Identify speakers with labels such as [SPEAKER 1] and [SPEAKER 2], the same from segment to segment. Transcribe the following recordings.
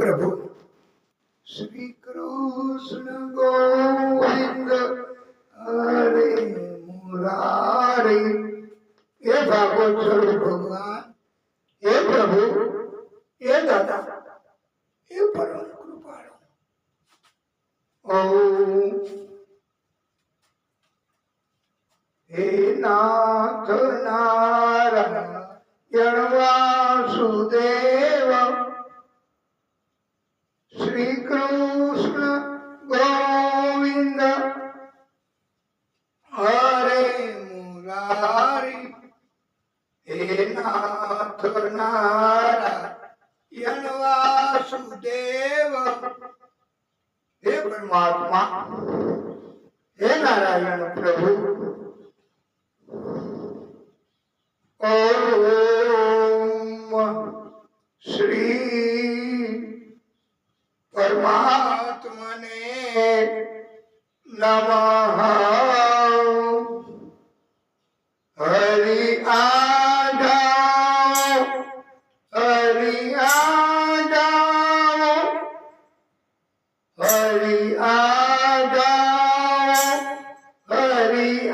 [SPEAKER 1] प्रभु श्री कृष्ण गोविंद हरे मुरारी। हे भागवत स्वरूप भगवान, हे प्रभु, हे दादा, हे परम कृपाळु। ओम हे नाथ नारायण वासुदेव श्री कृष्ण गोविंद हरे मुरारी। हे नाथ नारायण वासुदेव, हे परमात्मा, हे नारायण प्रभु। ओम श्री परमात्मने नमः। हरि आ जाओ, हरि आ जाओ, हरि आ जाओ, हरि आ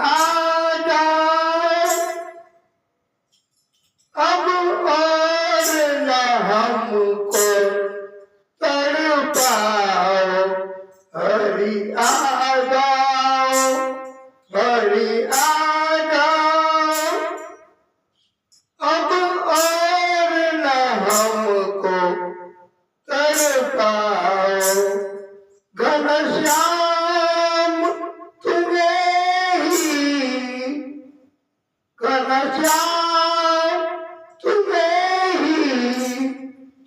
[SPEAKER 1] जाओ। अब और न हमको तड़पाओ। हरि आ जाओ, हरि आ जाओ। अब और न हमको तड़पाओ। घनश्याम तुम्हें ही, घनश्याम तुम्हें ही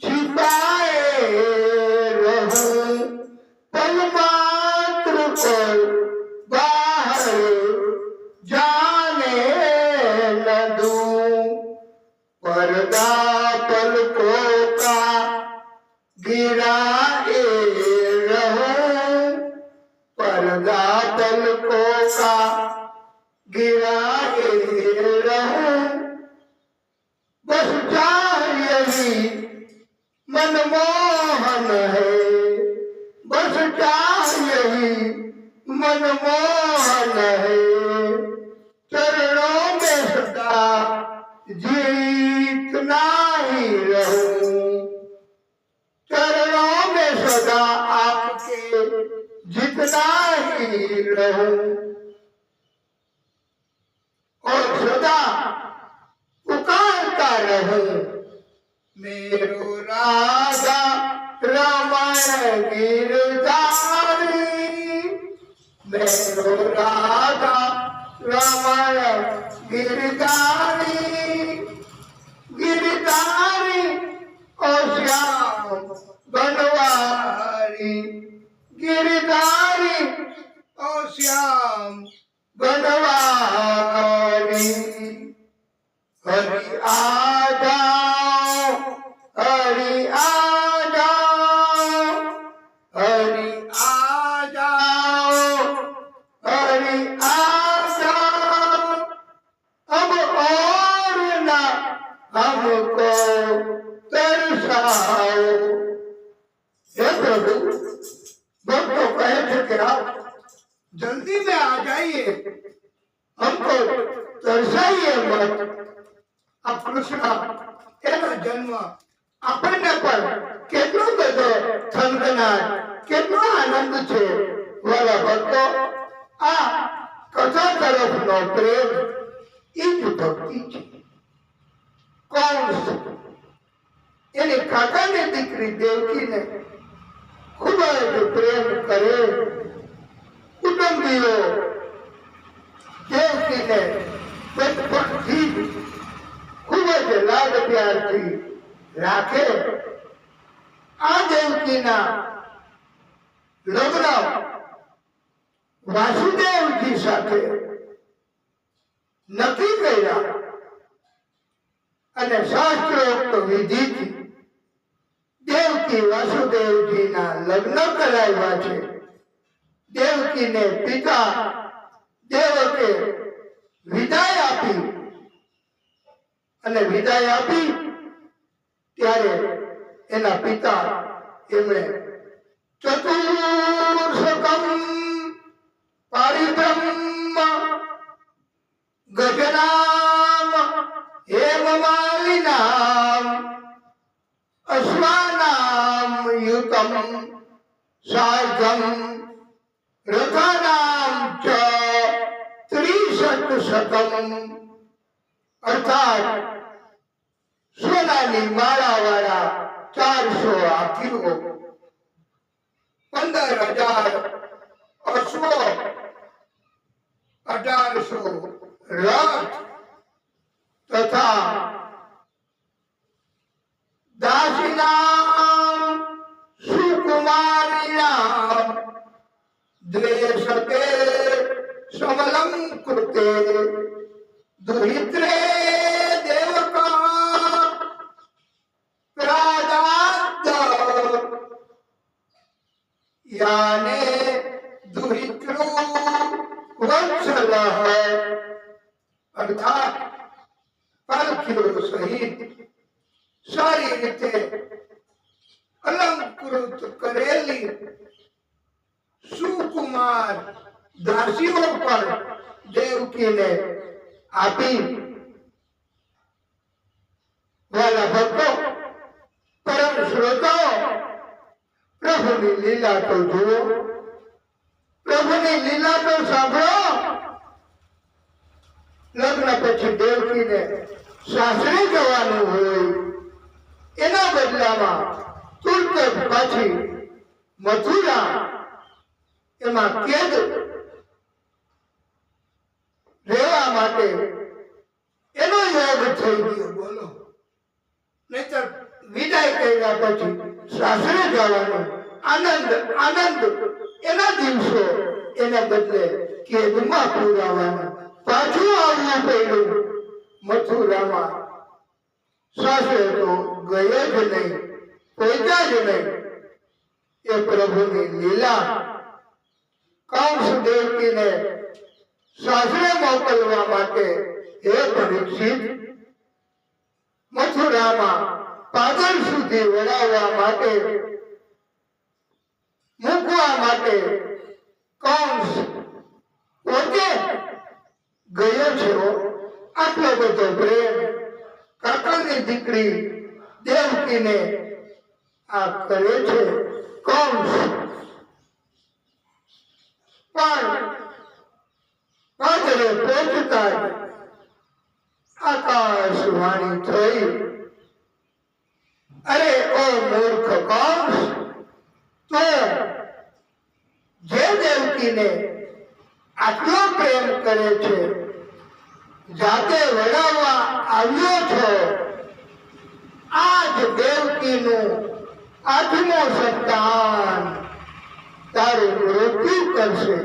[SPEAKER 1] छिपाए रहूं। पल मात्र पर बाहर जाने न दूं। पर्दा पलकों का गिराए रहूं। पर्दा पलकों का गिराए रहूं। बस चाह यही मनमोहन है, बस चाह यही मनमोहन है। चरणों में सदा जीतना ही रहूं। चरणों में सदा आपके जितना ही रहूं। और सदा पुकारता रहूं, मेरो राजा रमण गिरधारी। मेरो राजा रमण गिरधारी। गिरधारी ओ श्याम बनवारी। गिरधारी ओ श्याम बनवारी। हरि आ जाओ, हरि आ जाओ, हरि आ जाओ, हरि आ जाओ। अब और ना हमको तरसाओ। हे प्रभु, भक्तों कहे थे कि आप जल्दी में आ जाइए, हमको तरसाइए मत। अब कृष्ण एનો જન્મ આપણને પર કેટલો બધો થનગનાટ, કેટલો આનંદ છે। વાલા ભક્તો, આ કથા તરફનો પ્રેમ એ જ ભક્તિ છે। કંસ એની કાકાની દીકરી દેવકીને ખૂબ જ પ્રેમ કરે। કુટુંબીઓ દેવકીને બચપણથી ખૂબ જ લાડ પ્યારથી રાખે। આ દેવકીના લગ્ન વાસુદેવજી સાથે નક્કી કર્યા અને શાસ્ત્રોક્ત વિધિથી દેવકી વાસુદેવજીના લગ્ન કરાવ્યા છે। દેવકીને પિતા દેવકે વિદાય આપી અને વિદાય આપી ત્યારે એના પિતા એમણે ચતુર્ષકમ પારિબ્રહ્મ ગજનામ હેમમાલિનામ અશ્વાનામ યુતમ સાર્ધમ રથાનામ ચ ત્રિશતશતમ અર્થાત સોનાની માળાવાળા 400 હાથીઓ 15,000 અશ્વો 1800 રથ તથા દાસીનામ સુકુમારીનામ દ્વેષતે સમલં કૃતે દુહિત્રે દેવકા પ્રાદાદ યાને દુહિત્રુ વત્સલઃ અર્થાત પાલખીઓ સહિત સારી રીતે અલંકૃત કરેલી સુકુમાર દાસીઓ પણ દેવકીને આપી. વાલા ભક્તો, પરમ શ્રોતાઓ, પ્રભુની લીલા તો જુઓ, પ્રભુની લીલા તો સાંભળો. લગ્ન પછી દેવકીને સાસરે જવાનું હોય, એના બદલામાં તુરત જ પાછી મથુરા એમાં કેદ રહેવા માટે એનો યોગ થઈ ગયો. બોલો, નહીતર વિદાય કર્યા પછી સાસરે જવાનું આનંદ આનંદ એના દિવસો એના બદલે કેદમાં પૂરાવાના. પાછું આવવું પડ્યું મથુરામાં. સાસરે તો ગયે જ નહીં, પહોંચ્યા જ નહીં. એ પ્રભુની લીલા. કંસ દેવકીને સાસરે મોકલવા માટે હે પરીક્ષિત મથુરામાં પાદર સુધી વળાવવા માટે મૂકવા માટે કંસ પોતે ગયો છે. આટલો બધો પ્રેમ કાકાની દીકરી દેવકીને આ કરે છે કંસ. પણ પાદરે પહોંચતા જ આકાશવાણી થઈ, અરે ઓ મૂર્ખ કંસ, તો જે દેવકીને આટલો પ્રેમ કરે છે, જાતે વડાવવા આવ્યો છો, આજ દેવકીનું 8મું સંતાન તારું મૃત્યુ કરશે.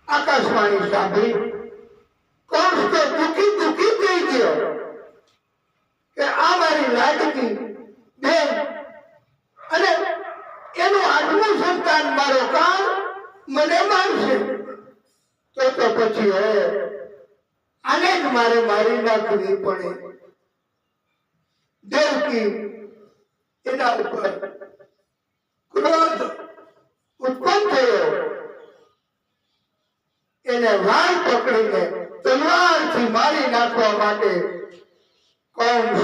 [SPEAKER 1] આકાશવાણી સાંભળી કંસ તો દુઃખી થઈ ગયો કે આ મારી લાડકી બેન અને એનું 8મું સંતાન મારો કાળ મને મારશે. તો પછી હવે આને જ મારે મારી નાખવી પડે. દેવકી એના ઉપર ક્રોધ ઉત્પન્ન થયો. એને વાળ પકડીને તલવારથી મારી નાખવા માટે કંસ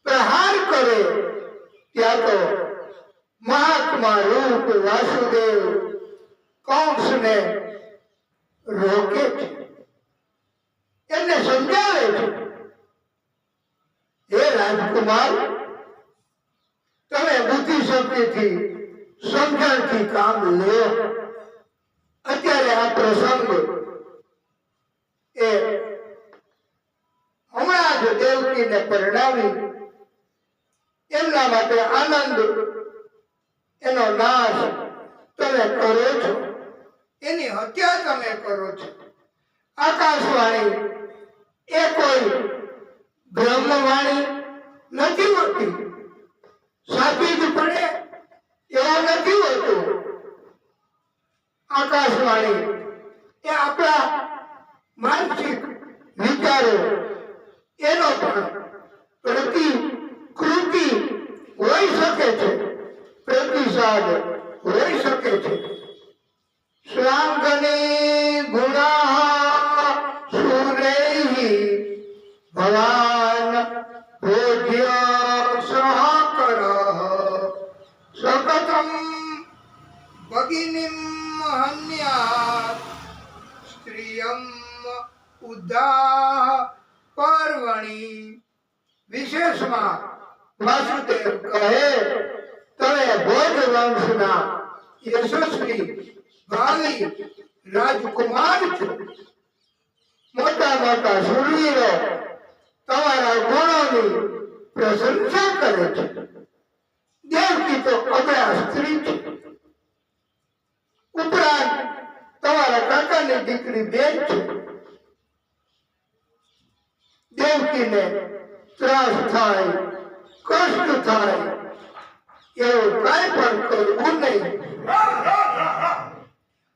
[SPEAKER 1] પ્રહાર કરે. ત્યાં તો મહાત્મા રૂપ વાસુદેવ કંસને રોકે છે, એમને સમજાવે છે, હે રાજકુમાર, તમે બુદ્ધિ શક્તિથી સમજણથી કામ લો. અત્યારે આ પ્રસંગ એ હમણાં જ દેવકીને પરણાવી એમના માટે આનંદ, એનો નાશ તમે કરો છો, એની હત્યા તમે કરો છો. આકાશવાણી એ કોઈ બ્રહ્મવાણી નથી હોતી, સાચી જ પડે એવું નથી હોતું. આકાશવાણી એ આપણા માનસિક વિચારો એનો પણ પ્રતિકૃતિ શકે છે, પ્રતિસાદ હોઈ શકે છે. શ્રાંગની ગુણા સુરેહી ભવાન ભોજ્ય સહકર સકતમ ભગિનીમ હન્યાત સ્ત્રિયમ ઉદ્ધાહ પર્વણી. વિશેષમાં વાસુદેવ કહે, તમે ભોજ વંશના યશસ્વી ભાવિ રાજકુમાર છો. મોટા મોટા શૂરવીરો તમારા ગુણોની પ્રશંસા કરે છે. દેવકી તો અબળા સ્ત્રી છે. ઉપરાંત તમારા કાકાની દીકરી બેન છે. દેવકીને ત્રાસ થાય, કષ્ટ થાય એવું કઈ પણ કરવું નહીં,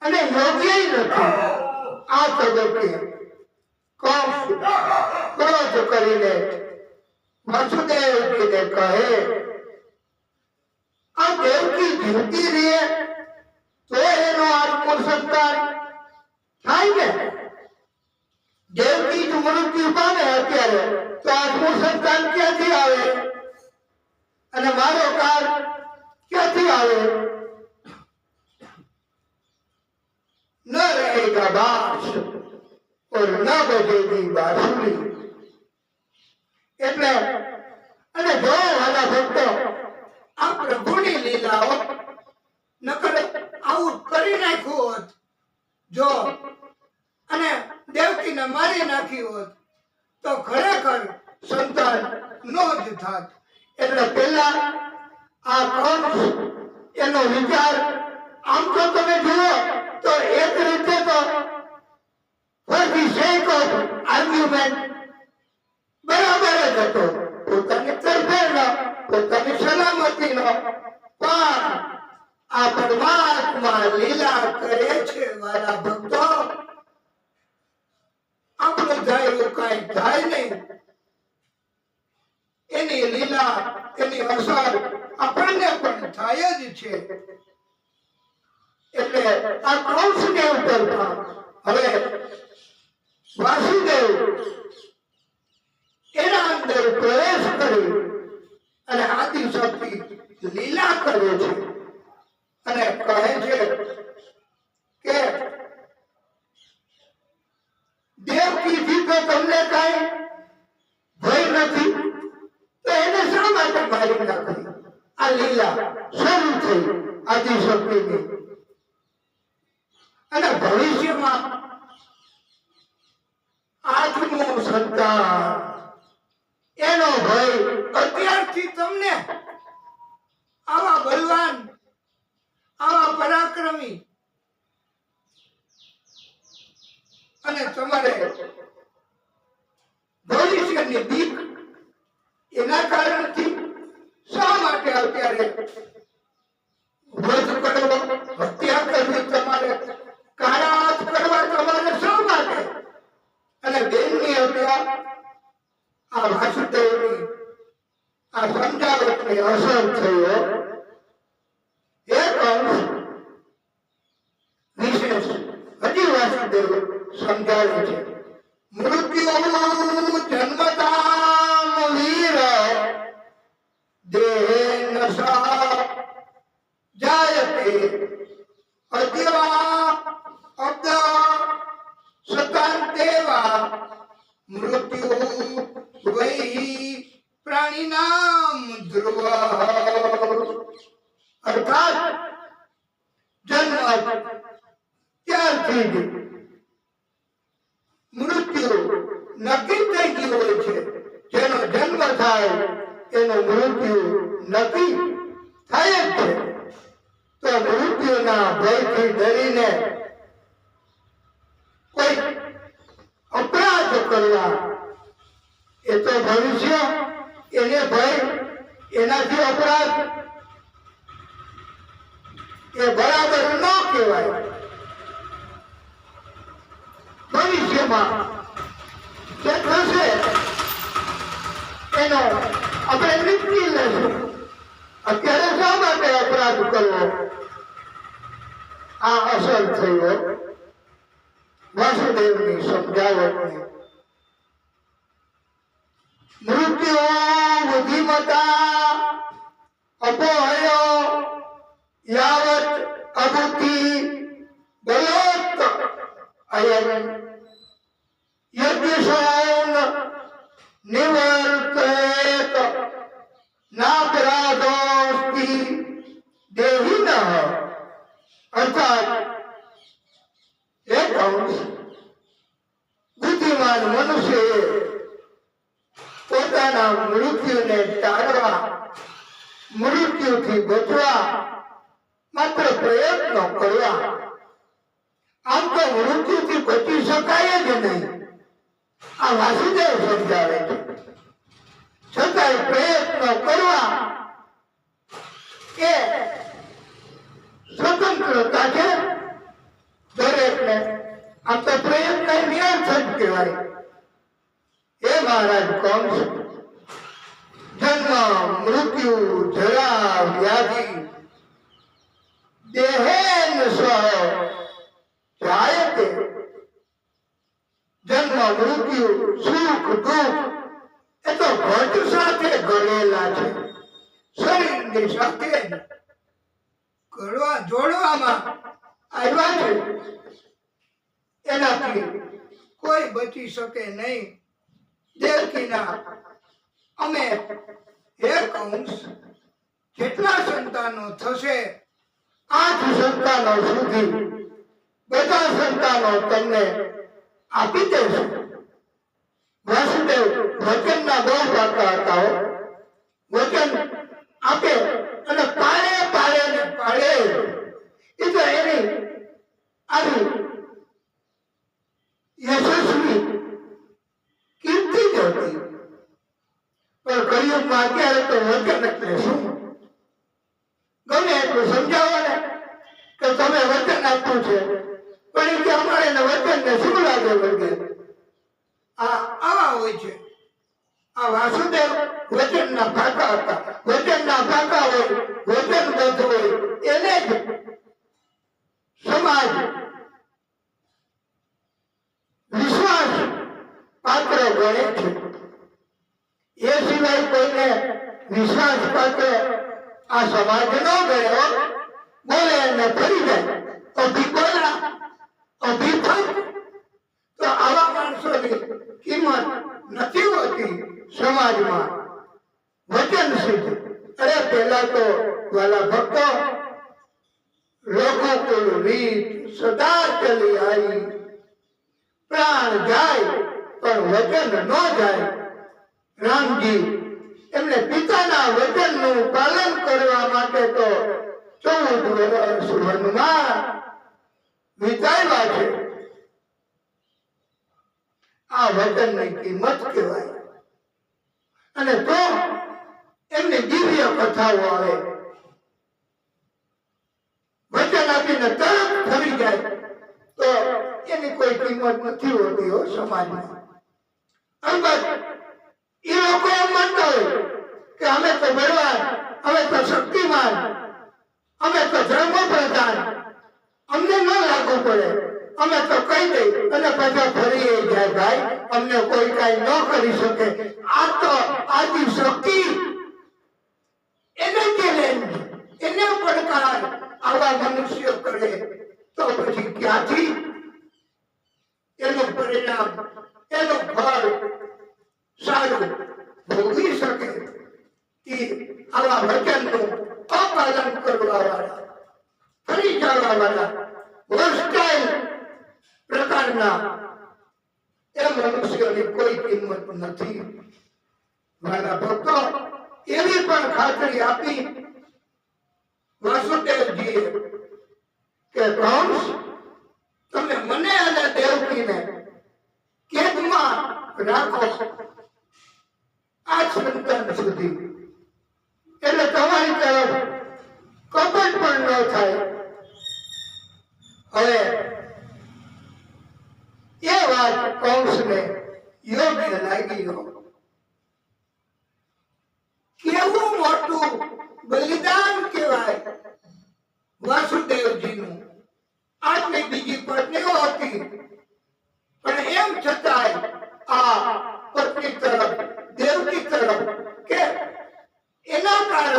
[SPEAKER 1] અને યોગ્ય નથી. આ તબક્કે કંસ ક્રોધ કરીને વાસુદેવજીને કહે, આ દેવકી જીવતી રહે તો એનો આત્મસત્કાર થાય ને. દેવકી જો મૃત્યુ પામે અત્યારે તો આત્મસત્કાર ક્યાંથી આવે અને મારો કાળ ક્યાંથી આવે? ન रहेगा बास और न बजेगी बांसुरी. એટલે અને જો વાલા ભક્તો આ પ્રભુની લીલાઓ નકર આવું કરી નાખ્યું હોત જો અને દેવકીને મારી નાખી હોત તો ખરેખર સંતાન નો જ થાત. એટલે પેલા આ કંસ એનો વિચાર આમ તો તમે જુઓ તો એક રીતે તો for the sake of argument બરાબર જ હતો. પોતાની તરફેણનો, પોતાની સલામતીનો. પણ આ પરમાત્મા લીલા કરે છે વાલા ભક્તો. આપણું ધાર્યું કઈ થાય નહીં. એની લીલા, એની અસર આપણને પણ થાય જ છે. એટલે આ કંસને ઉપર હવે વાસુદેવ એના અંદર પ્રવેશ કરી અને આદિશક્તિ લીલા કરે છે અને કહે છે કે દેવકીજી તો તમને કઈ ભય નથી તો એને શા માટે મારી નાખી? આ લીલા શરૂ થઈ આદિશક્તિની. અને ભવિષ્યમાં આઠમું સંતાન એનો ભય અત્યારથી તમને આવા બલવાન, આવા પરાક્રમી અને તમારે ભવિષ્યની બીક એના કારણથી શા માટે અત્યારે વધ કરવો, હત્યા કરવી તમારે, કાળા હાથ કરવા તમારે શા માટે? અને બેનની હત્યા આ વાસુદેવની આ સમજાવટની અસર થયો. એ કંસ વિશેષ હજી વાસુદેવ સમજાવે છે. મૃત્યુ જન્મતામ વીર દેહેન સહ જાયતે અદ્યવા અબ્દ સતાંતેવા મૃત્યુ વૈ પ્રાણીનામ ધ્રુવ. અર્થાત જન્મ ત્યારથી જ મૃત્યુ નક્કી થઈ ગયું હોય છે. જેનો જન્મ થાય એનું મૃત્યુ નક્કી થાય જ છે. તો મૃત્યુના ભયથી ડરીને કોઈ અપરાધ કરવા એ તો ભવિષ્ય, એને ભય, એનાથી અપરાધ એ બરાબર ન કહેવાય. ભવિષ્યમાં જે થશે એનો આપણે નીકળી લેશું. અત્યારે કરવો આ અસર થયો વાસુદેવની સમજાવટની. મૃત્યુ બુદ્ધિમતા અપોહયો યાવત અબુદ્ધિ બલોત અયમ યજ્ઞસૌન નિવર્તેત નાપરાધોસ્તિ દેહિનઃ. અર્થાત એક અંશ બુદ્ધિમાન મનુષ્યએ પોતાના મૃત્યુને ટાળવા, મૃત્યુથી બચવા માત્ર પ્રયત્નો કરવા. આમ તો મૃત્યુથી બચી શકાય જ નહીં, આ વાસુદેવ સમજાવે છે. છતાંય પ્રયત્નો કરવા એ સ્વતંત્રતા છે દરેકને. આમ તો પ્રયત્ન નિરર્થક કહેવાય. હે મહારાજ કંસ, જન્મ મૃત્યુ જરા વ્યાધિ દેહેન સ્વ જાયતે. જન્મ મૃત્યુ સુખ દુઃખ એ તો ઘટ સાથે ઘડેલા છે, શરીરની સાથે ઘડવા જોડવામાં આવ્યા છે. એનાથી કોઈ બચી શકે નહીં. દેવકીના અમે હે કંસ, જેટલા સંતાનો થશે 8 સંતાનો સુધી બધા સંતાનો તમને આપી દેશે. વાસુદેવ વચનના બહુ પાકા હતા. વચન આપે અને પાળે પાળે ને પાળે. એ તો એની આવી યશસ્વી કીર્તિ જ હતી. પણ કળિયુગમાં અત્યારે તો વચન એટલે શું? ગમે એટલું સમજાવો ને કે તમે વચન આપ્યું છે, પણ એ કે અમારે વચન ને શું લાગે વળગે. આવા હોય છે. આ વાસુદેવ વચનના પાકા હતા. વચનના પાકા હોય, વચનબદ્ધ હોય, એને જ સમાજ વિશ્વાસ પાત્ર ગણે છે. એ સિવાય કોઈને વિશ્વાસ પાત્ર આ સમાજ ન ગયો. બોલે અને ફરી જાય. અભિબોલા અભિફક. તો આવા માણસોની કિંમત નથી હોતી સમાજમાં. વચન સિદ્ધ. અરે પેલા તો વાલા ભક્તો, રઘુકુલ રીત સદા ચલી આવી. પ્રાણ જાય પણ વચન ન જાય. રામજી એમને પિતાના વચનનું પાલન કરવા માટે તો 14 વર્ષ વનમાં વિતાવ્યા છે. આ વચનની કિંમત કહેવાય. અને તો એમની દિવ્ય કથાઓ આવે. વચન આપીને તરત ફરી જાય તો એની કોઈ કિંમત નથી હોતી હો સમાજમાં. અલબત્ત એ લોકો એમ માનતા હોય કે અમે તો બળવાન, અમે તો શક્તિમાન, અમે તો ધર્મ પ્રધાન, અમને ન લાગુ પડે, અમે તો કહી દઈ અને પાછા ફરી જાય. ભાઈ, અમને કોઈ કઈ ન કરી શકે. આ તો આદિ શક્તિ, એને ચેલેન્જ, એને પડકાર આવા મનુષ્યો કરે તો પછી ક્યાંથી એનું પરિણામ, એનું ફળ સારું ભોગવી શકે. એ આવા વચનનું અપાલન કરવા વાળા, ફરી જવા વાળા, હોસ્ટાઇલ પ્રકારના એ મનુષ્યોની કોઈ કિંમત નથી. મારા ભક્તો, એવી પણ ખાતરી આપી વાસુદેવજીએ કે કંસ, તમે મને અને દેવકીને કેદમાં રાખો 8 સંતાન સુધી. એટલે તમારી તરફ કપટ પણ ન થાય. હવે એ વાત કંસને યોગ્ય લાગી. કેવું મોટું બલિદાન કહેવાય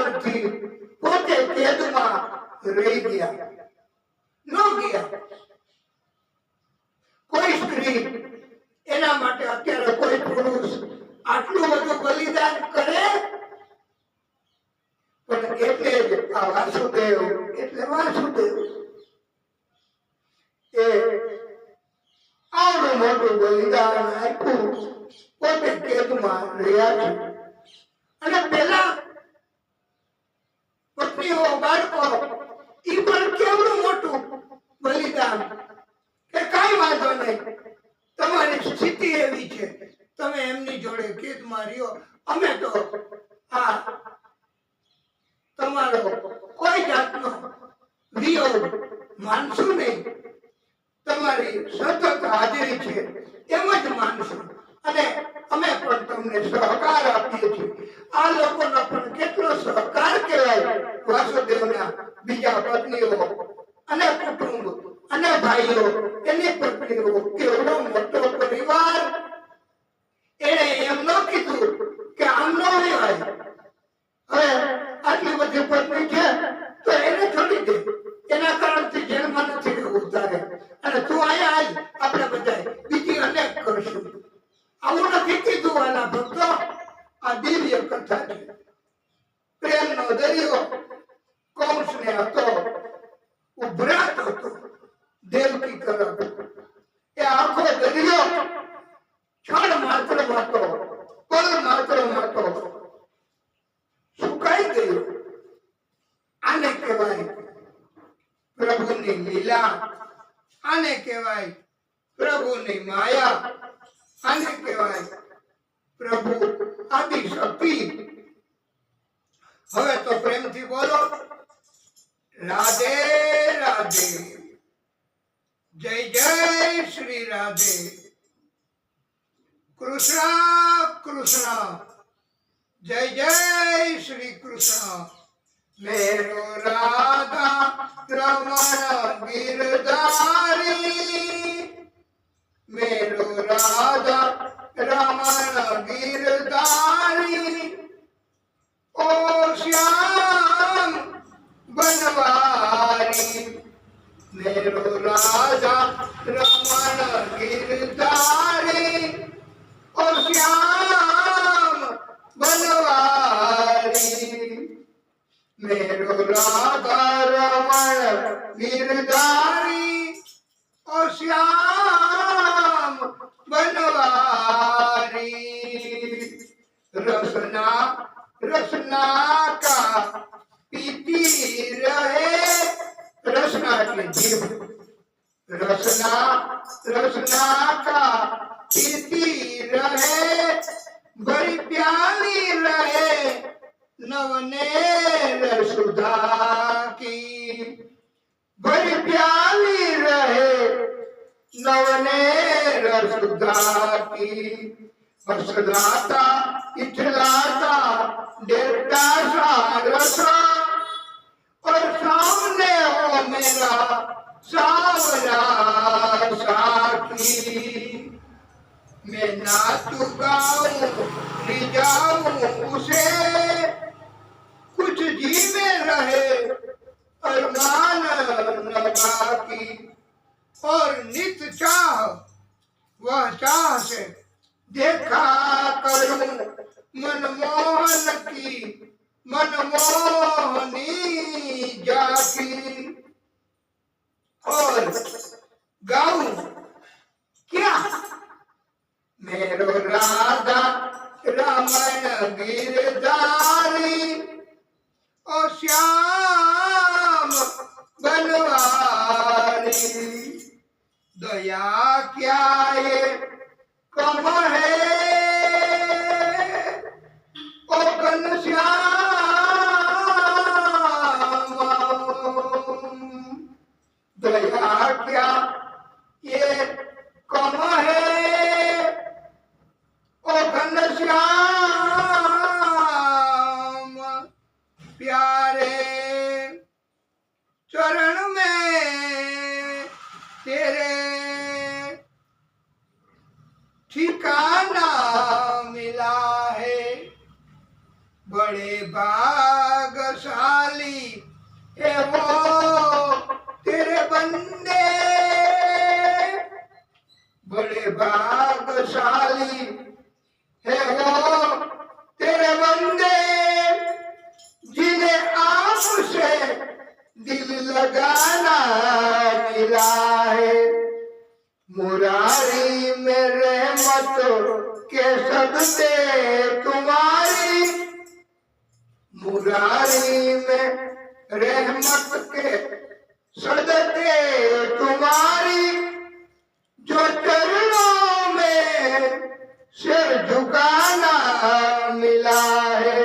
[SPEAKER 1] કારણથી પોતે કેદમાં રહી ગયા, ન ગયા. કોઈ સ્ત્રી એના માટે અત્યારે કોઈ પુરુષ આટલું બધું બલિદાન કરે, પણ એટલે જ આ વાસુદેવ એટલે વાસુદેવ એ આવડું મોટું બલિદાન આપ્યું, પોતે કેદમાં રહ્યા છે. અને પેલા પત્નીઓ બાળકો ઈ પણ કેવડું મોટું બલિદાન કે કઈ વાંધો નહીં, તમારી સ્થિતિ એવી છે, તમે એમની જોડે કેદમાં રહ્યો, અમે તો આ તમારો કોઈ જાતનો વિયોગ માનશું નહીં, તમારી સતત હાજરી છે એમ જ માનશું, અને અમે પણ તમને સહકાર આપીએ છીએ. આ લોકોનો પણ કેટલો સહકાર કહેવાય. વાસુદેવના બીજા પત્નીઓ અને કુટુંબ અને ભાઈઓ, એની પત્નીઓ, કેવડો મોટો પરિવાર. એને એમ ન કીધું કે આમ ન હોય, હવે આટલી બધી પત્ની છે તો એને છોડી દે, એના કારણથી જેલમાં નથી રહેવું તારે, અને તું અહીંયા આજ, આપણે બધા બીજી અનેક કરશું. આવું નથી કીધું વાલા ભક્તો. આ દિવ્ય કથા છે. પ્રેમનો દરિયો કૌંસને હતો, ઉભરાત હતો દેવકી તરફ. એ આખો દરિયો ક્ષણ માત્રમાં તો, પલ માત્રમાં તો સુકાઈ ગયો. આને કહેવાય પ્રભુની લીલા, આને કહેવાય પ્રભુની માયા, આને કહેવાય પ્રભુ આદિ શક્તિ. હવે તો પ્રેમથી બોલો, રાધે રાધે, જય જય શ્રી રાધે, કૃષ્ણ કૃષ્ણ, જય જય શ્રી કૃષ્ણ. मेरो राधा रमण गिरधारी, मेरो राधा रमण गिरधारी, ओ श्याम बनवारी. मेरो राधा रमण गिरधारी, ओ श्याम बनवारी. मेरो राधा रमण गिरधारी, ओ श्याम बनवारी. रसना रसना का पीती रहे, रसना એટલે જીભ, रसना रसना का पीती रहे, भरी प्याली रहे नवनेर सुधा की. भरी प्याली रहे नवनेर सुधा की. हर्षदाता इठलाता डेटा सा रस, और सामने हो मेरा सावरा साथी. मैं नाचू गाऊं रिझाऊं उसे, कुछ जी में रहे अरमान न बाकी. और नित चाह वह चाह से देखा करूं मनमोहन की मनमोहनी जाकी. और गाऊं क्या, मेरो राधा रमण गिरधारी, ओ श्याम बनवारी. दया क्या ये कम है, ओ घनश्याम. दया क्या ये कम है, ओ घनश्याम. प्यारे चरण में तेरे ठिकाना मिला है, बड़े भाग हे वो तेरे बंदे बड़े भाग्यशाली है वो तेरे बंदे जिन्हें आपसे दिल लगाना मिला है मुरारी में रहमत के सदके तुम्हारी मुरारी में रहमत के सदके तुम्हारी जो चरणों में सिर झुकाना मिला है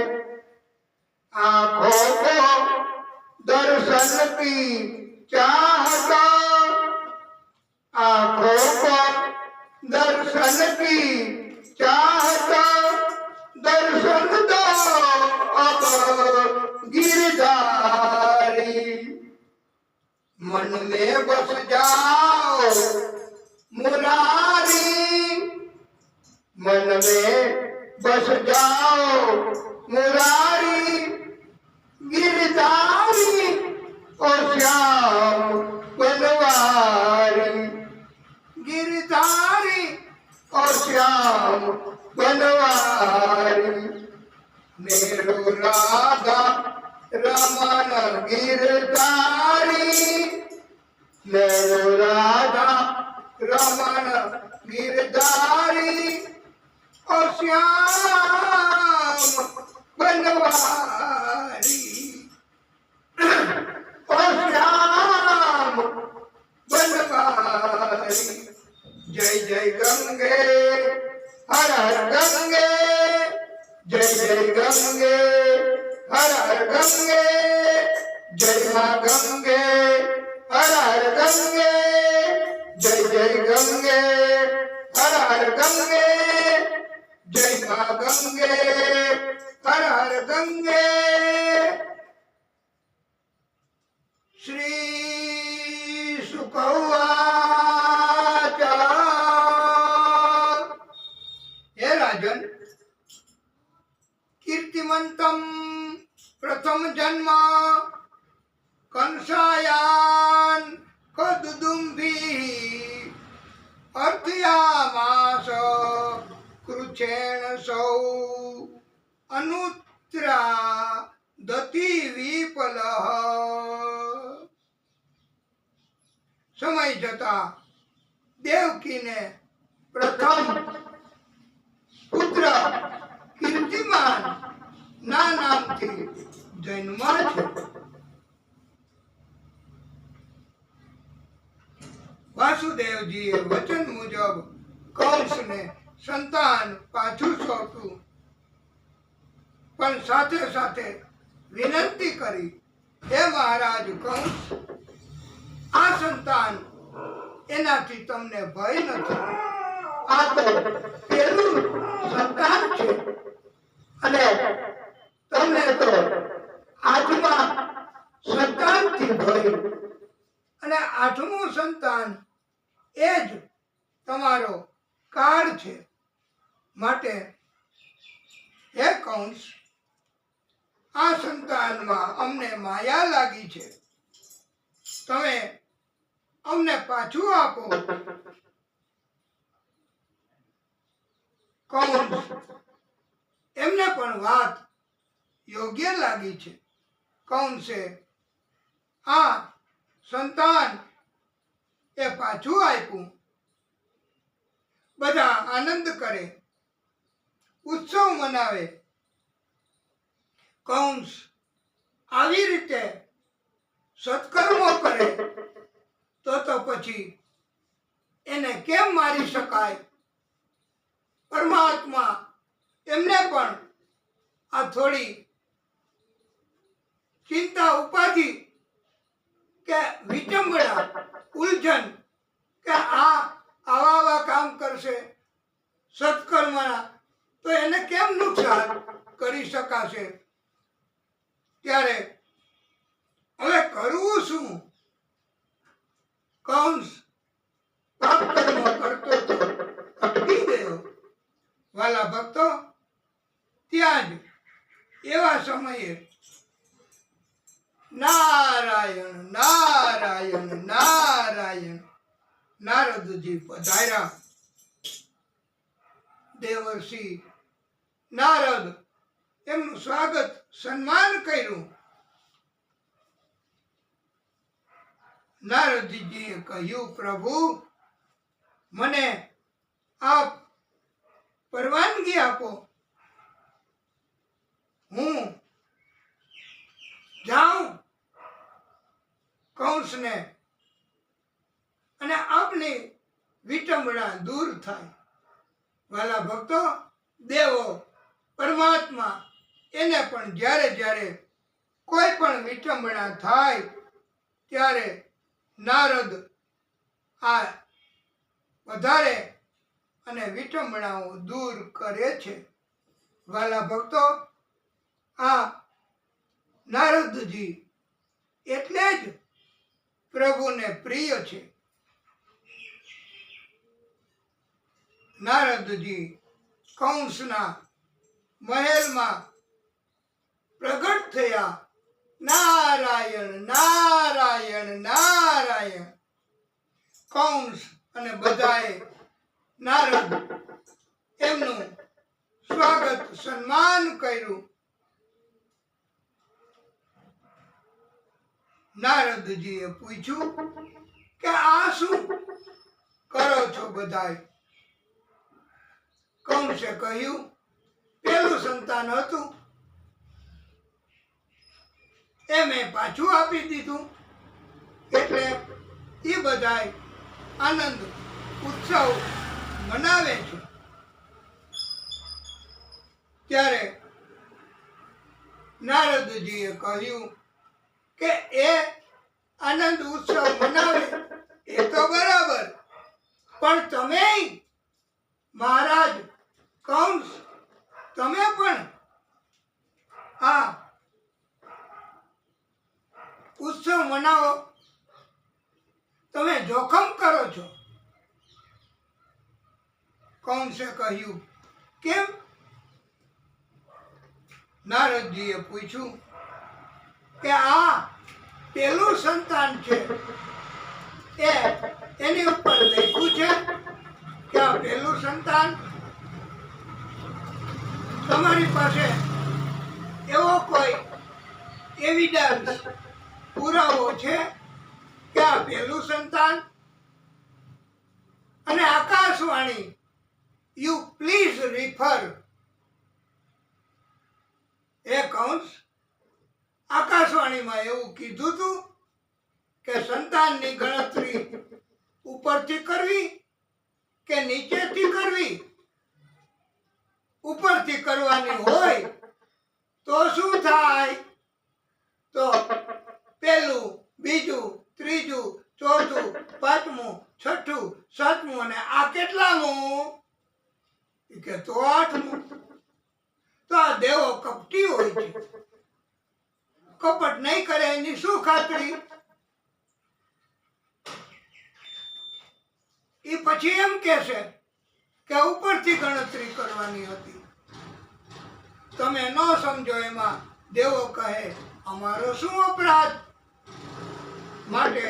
[SPEAKER 1] आंखों को दर्शन की चाहत आंखों को दर्शन की चाहत दर्शन दो अब गिरधारी मन में बस जाओ मुरारी मन में बस जाओ मुरारी गिरधारी और श्याम बनवारी गिरधारी और श्याम बनवारी मेरो राधा रमन गिरधारी मेरो राधा रमन गिरधारी और श्याम बनवारी और श्याम बनवारी जय जय गंगे हर हर गंगे जय जय गंगे हर हर गंगे जय मां गंगे हर हर गंगे जय जय गंगे हर हर गंगे जय मां गंगे हर हर गंगे श्री सुखवाच हे राजन कीर्तिमंतम प्रथम जन्म कंसायान कदुदुम्भी अर्थयामास कृच्छेन सौ अनुत्रा दति विपलः समय जता देवकी ने प्रथम પુત્ર કીર્તિમાન ના નામથી જન્મા છે વાસુદેવજીએ વચન મુજબ કંસને સંતાન પાછું સોંપ્યું પણ સાથે સાથે વિનંતી કરી હે મહારાજ કંસ આ સંતાન એનાથી તમને ભય નથી આ તો પેલું સંતાન છે અને તમને તો આઠમા સંતાનથી ભય અને આઠમું સંતાન એ જ તમારો કાળ છે માટે હે કંસ આ સંતાનમાં અમને માયા લાગી છે તમે અમને પાછું આપો કંસ એમને પણ વાત યોગ્ય લાગી છે કંસે આ સંતાન એ પાછું આપ્યું બધા આનંદ કરે ઉત્સવ મનાવે કંસ આવી રીતે સત્કર્મો કરે તો પછી એને કેમ મારી શકાય પરમાત્મા એમને પણ આ થોડી ચિંતા ઉપાધિ કે વિચંબણા ઉલઝન કે આવા કામ કરશે સત્કર્મના તો એને કેમ નુકસાન કરી શકાશે ત્યારે હવે કરવું શું કંસ પાપ કર્મ કરતો તો અટકી ગયો વાલા ભક્તો ત્યાં જ એવા સમયે નારાયણ નારાયણ નારાયણ. નારદજી પધાર્યા. દેવર્ષિ નારદ એમનું સ્વાગત સન્માન કર્યું. નારદજીએ કહ્યું, પ્રભુ મને આપ પરવાનગી આપો, હું જાઉં કંસને અને આપની વિટંબણા દૂર થાય. વાલા ભક્તો, દેવો પરમાત્મા એને પણ જ્યારે જ્યારે કોઈ પણ વિટંબણા થાય ત્યારે નારદ આ વધારે અને વિટંબણાઓ દૂર કરે છે. વાલા ભક્તો, આ નારદજી એટલે જ પ્રભુને પ્રિય છે. નારદજી કંસના મહેલમાં પ્રગટ થયા. નારાયણ નારાયણ નારાયણ. કંસ અને બધાએ નારદ એમનું સ્વાગત સન્માન કર્યું. નારદજીએ પૂછ્યું કે આ શું કરો છો બધાય? કંસે કહ્યું, પેલું સંતાન હતું એ મેં પાછું આપી દીધું, એટલે એ બધાય આનંદ ઉત્સવ મનાવે છે. ત્યારે નારદજીએ કહ્યું કે એ આનંદ ઉત્સવ મનાવે એ તો બરાબર, પણ તમે મહારાજ કંસ, તમે પણ આ ઉત્સવ મનાવો, તમે જોખમ કરો છો. કંસે કહ્યું, કેમ? નારદજીએ પૂછ્યું કે આ પેલું સંતાન છે, એની ઉપર લખ્યું છે કે આ પેલું સંતાન. તમારી પાસે એવો કોઈ એવિડન્સ, પુરાવો છે કે આ પેલું સંતાન? અને આકાશવાણી, યુ પ્લીઝ રિફર. એ કંસ, આકાશવાણીમાં એવું કીધું હતું કે સંતાનની ગણતરી ઉપરથી કરવી કે નીચેથી કરવી? ઉપરથી કરવાની હોય તો શું થાય? તો પહેલું, બીજું, ત્રીજું, ચોથું, પાંચમું, છઠ્ઠું, સાતમું અને આ કેટલામું? કે તો આઠમું. તો આ દેવો કપટી હોય છે, કપટ નહીં કરે એની શું ખાતરી? એ પછી એમ કહેશે કે ઉપરથી ગણતરી કરવાની હતી. તમે ન સમજો એમાં દેવો કહે, અમારો શું અપરાધ? માટે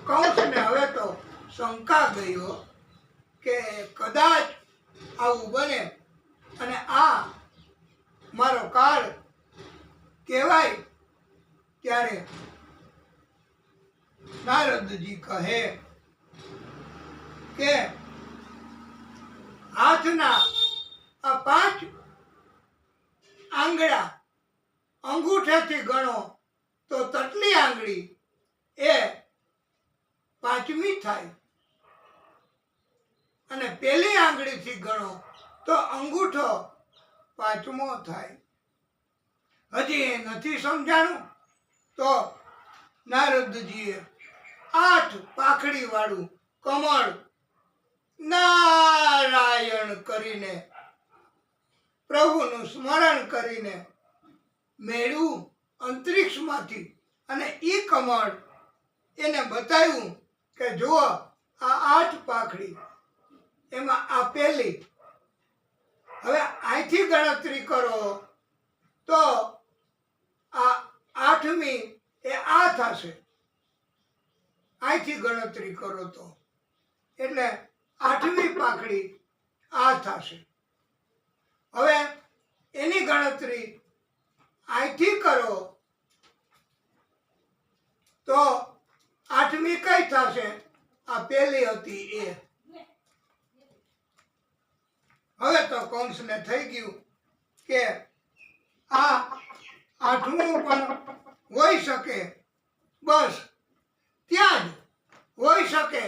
[SPEAKER 1] કંસને હવે તો શંકા ગયો કે કદાચ આવું બને અને આ મારો કાળ કહેવાય. ત્યારે નારદજી કહે કે હાથના આ 5 આંગળા અંગૂઠેથી ગણો તો તટલી આંગળી એ 5મી થાય, અને પેલી આંગળીથી ગણો તો અંગૂઠો 5મો થાય. હજી એ નથી સમજાણું તો નારદજીએ 8 પાખડી વાળું કમળ નારાયણ કરીને, પ્રભુનું સ્મરણ કરીને મેળવું અંતરિક્ષમાંથી, અને ઈ કમળ એને બતાવ્યું કે જુઓ આ 8 પાખડી, એમાં આ પહેલી. હવે અહીંથી ગણતરી કરો તો આ 8 આઠમી એ આ થશે, અહીંથી ગણતરી કરો તો, એટલે આઠમી પાંખડી આ થશે. હવે એની ગણતરી અહીંથી કરો તો આઠમી કઈ થશે? આ પહેલી હતી એ. હવે તો કૌંસને થઈ ગયું કે આ આઠમું પણ હોઈ શકે, બસ ત્યાં જ હોઈ શકે.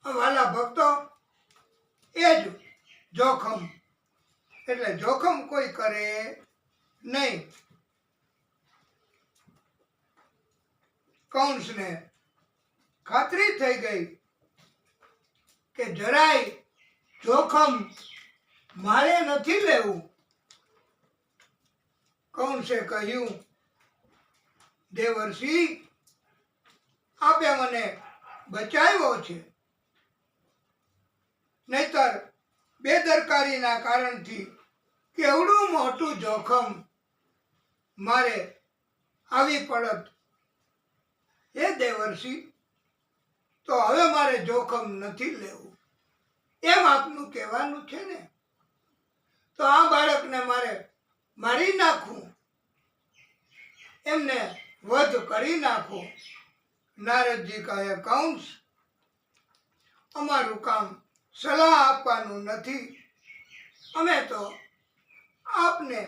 [SPEAKER 1] વાલા ભક્તો, એ જ જોખમ, એટલે જોખમ કોઈ કરે નહીં. કૌંસને ખાતરી થઈ ગઈ કે જરાય જોખમ મારે નથી લેવું. કૌંસે કહ્યું, દેવર્ષિ, આપે મને બચાવ્યો છે, નહીતર બેદરકારીના કારણથી કેવડું મોટું જોખમ મારે આવી પડત. હે દેવર્ષિ, તો હવે મારે જોખમ નથી લેવું, એમ આપનું કહેવાનું છે ને? તો આ બાળકને મારે મારી નાખવું, એમને વધ કરી નાખો. નારદજી કહે, કૌંસ, અમારું કામ સલાહ આપવાનું નથી, અમે તો આપને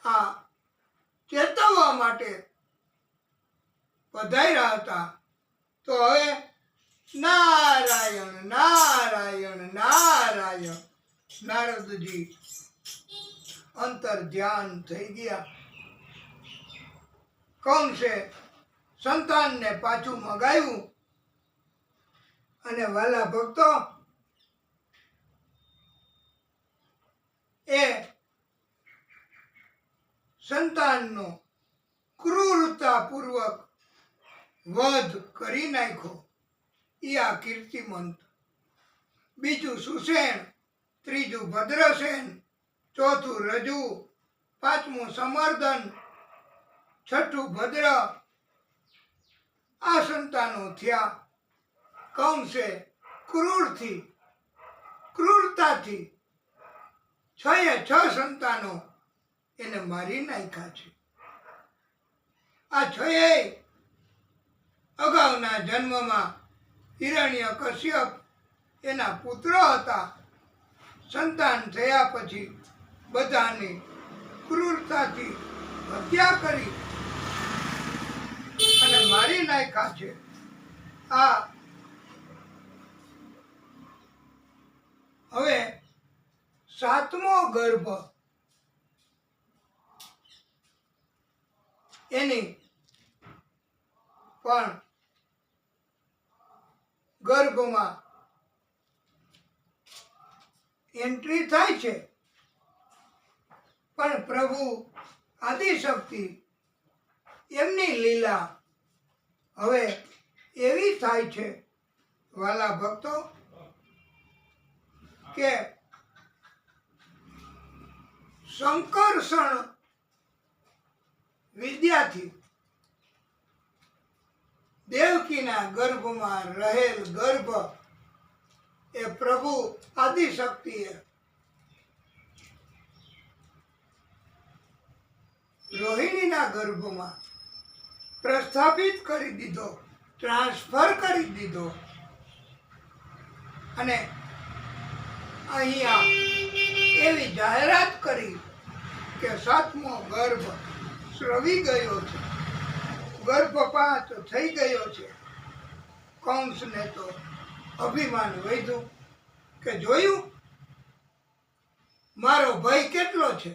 [SPEAKER 1] આ ચેતવવા માટે પધાર્યા હતા. તો હવે નારાયણ નારાયણ નારાયણ. નારદજી અંતર ધ્યાન થઈ ગયા. કૌંસે સંતાનને પાછું મગાવ્યું. અને વાલા ભક્તો, એ સંતાનનો ક્રૂરતાપૂર્વક વધ કરી નાખ્યો. એ આ કીર્તિમંત. બીજું સુસેન, ત્રીજું ભદ્રસેન, ચોથું રજુ, પાંચમું સમર્દન, છઠ્ઠું ભદ્ર. આ સંતાનો થયા. કૌંસે ક્રૂરતાથી 6 સંતાનો એને મારી નાખ્યા છે. આ 6 અગાઉના જન્મમાં હિરણ્યકશ્યપ એના પુત્ર હતા. સંતાન થયા પછી બધાની ક્રૂરતાથી હત્યા કરી અને મારી નાખ્યા છે. આ હવે 7મો ગર્ભ એની પણ ગર્ભમાં એન્ટ્રી થાય છે. પણ પ્રભુ આદિશક્તિ એમની લીલા હવે એવી થાય છે વાલા ભક્તો કે સંકર્ષણ વિદ્યાથી દેવકીના ગર્ભમાં રહેલ ગર્ભ એ પ્રભુ આદિશક્તિએ રોહિણીના ગર્ભમાં પ્રસ્થાપિત કરી દીધો, ટ્રાન્સફર કરી દીધો. અને અહીંયા એવી જાહેરાત કરી કે 7મો ગર્ભ સ્રવી ગયો છે, ગર્ભપાત થઈ ગયો છે. કૌંસને તો અભિમાન વધ્યું કે જોયું મારો ભય કેટલો છે.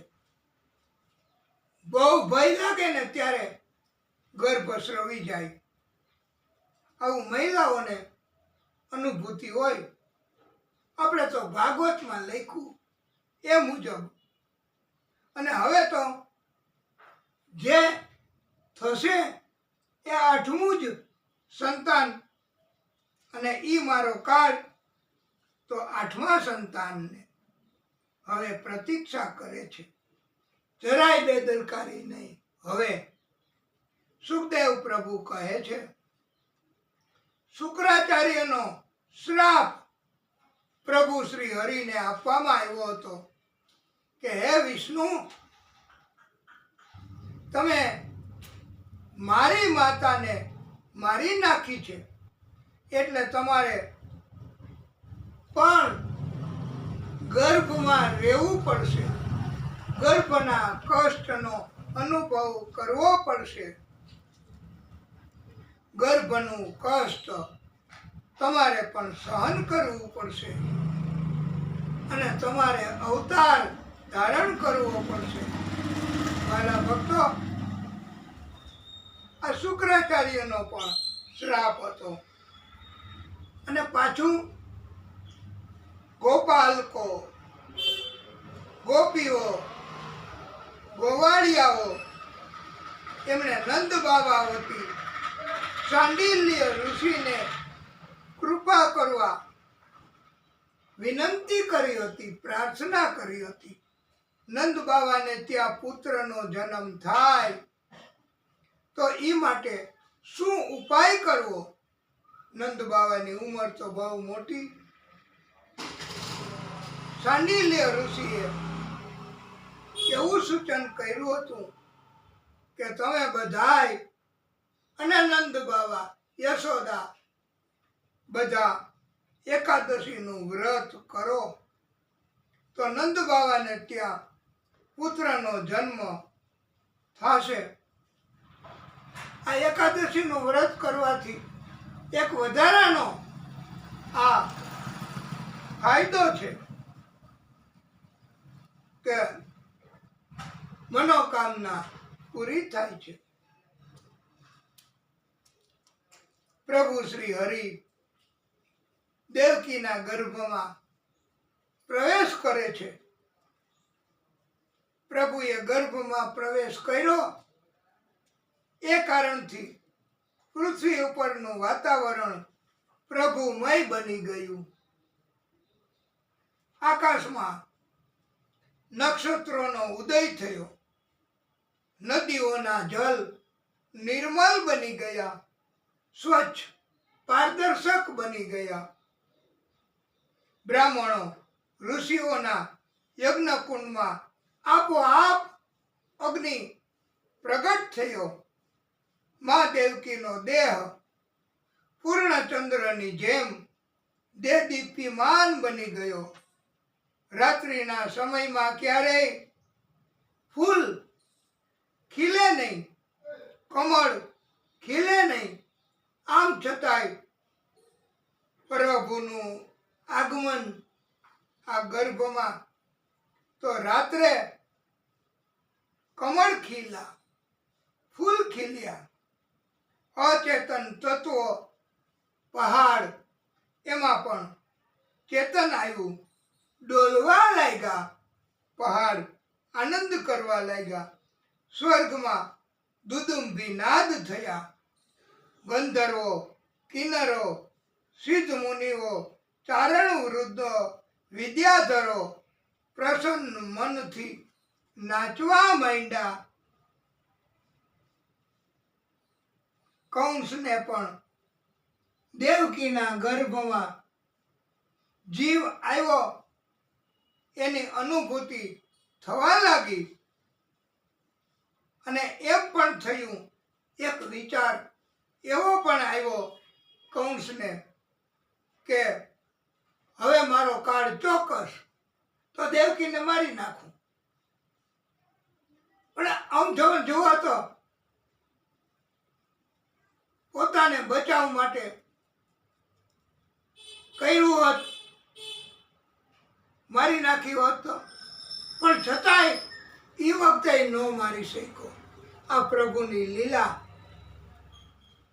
[SPEAKER 1] બહુ ભય લાગે ને ત્યારે ગર્ભ સ્રવી જાય. આવું મહિલાઓને અનુભૂતિ હોય. આપણે તો ભાગવતમાં લખ્યું એ મુજબ. અને હવે તો જે થશે એ 8મું જ સંતાન. અને ઈ મારો કાળ તો 8મા સંતાનને હવે પ્રતીક્ષા કરે છે. જરાય બેદરકારી નહીં. હવે સુખદેવ પ્રભુ કહે છે, શુક્રાચાર્યનો શ્રાપ પ્રભુ શ્રી હરિને આપવામાં આવ્યો હતો કે હે વિષ્ણુ, તમે મારી માતાને મારી નાખી છે, એટલે તમારે પણ ગર્ભમાં રહેવું પડશે, ગર્ભના કષ્ટનો અનુભવ કરવો પડશે. ગર્ભનું કષ્ટ તમારે પણ સહન કરવું પડશે અને તમારે અવતાર ધારણ કરવો પડશે. મારા ભક્તો, આ શુક્રાચાર્યનો પણ શ્રાપ હતો. અને પાછું ગોપાલકો, ગોપીઓ, ગોવાળિયાઓ એમણે નંદ બાબા વતી શાંડિલ્ય ઋષિને કૃપા કરવા વિનંતી કરી હતી, પ્રાર્થના કરી હતી. નંદ બાબાને ત્યાં પુત્રનો જન્મ થાય તો એ માટે શું ઉપાય કરવો? નંદ બાબાની ઉંમર તો બહુ મોટી. શાંડિલ્ય ઋષિએ એવું સૂચન કર્યું હતું કે તમે બધાય અને નંદ બાબા, યશોદા બધા એકાદશીનું વ્રત કરો તો નંદ બાબાને ત્યાં પુત્રનો જન્મ થશે. આ એકાદશીનું વ્રત કરવાથી એક વધારાનો આ ફાયદો છે કે મનોકામના પૂરી થાય છે. પ્રભુ શ્રી હરિ દેવકીના ગર્ભમાં પ્રવેશ કરે છે. પ્રભુએ ગર્ભમાં પ્રવેશ કર્યો એ કારણથી પૃથ્વી ઉપરનું વાતાવરણ પ્રભુમય બની ગયું. આકાશમાં નક્ષત્રોનો ઉદય થયો, નદીઓના જલ નિર્મલ બની ગયા, સ્વચ્છ પારદર્શક બની ગયા. બ્રાહ્મણો ઋષિઓના યજ્ઞકુંડમાં આપોઆપ અગ્નિ પ્રગટ થયો. મા દેવકીનો દેહ પૂર્ણચંદ્રની જેમ દેદીપ્યમાન બની ગયો. રાત્રિના સમયમાં ક્યારેય ફૂલ ખીલે નહીં, કમળ ખીલે નહીં. આમ છતાંય પ્રભુનું આગમન આ ગર્ભમાં તો રાત્રે કમળ ખીલા, ફૂલ ખીલ્યા. અચેતન તત્વો, પહાડ એમાં પણ ચેતન આવ્યું, ડોલવા લાગ્યા. પહાડ આનંદ કરવા લાગ્યા. સ્વર્ગમાં દુદુંભી નાદ થયા. ગંધર્વો, કિન્નરો, સિદ્ધ મુનિઓ, ચારણ વૃદ્ધો, વિદ્યાધરો પ્રસન્ન મનથી નાચવા માંડ્યા. કંસને પણ દેવકીના ગર્ભમાં જીવ આવ્યો એની અનુભૂતિ થવા લાગી. અને એમ પણ થયું, એક વિચાર એવો પણ આવ્યો કંસને કે હવે મારો કાળ ચોક્કસ, તો દેવકીને મારી નાખું. પણ આમ જોવા તો પોતાને બચાવવા માટે કર્યું હોત, મારી નાખી હોત તો, પણ છતાંય એ વખતે ન મારી શક્યો. આ પ્રભુની લીલા,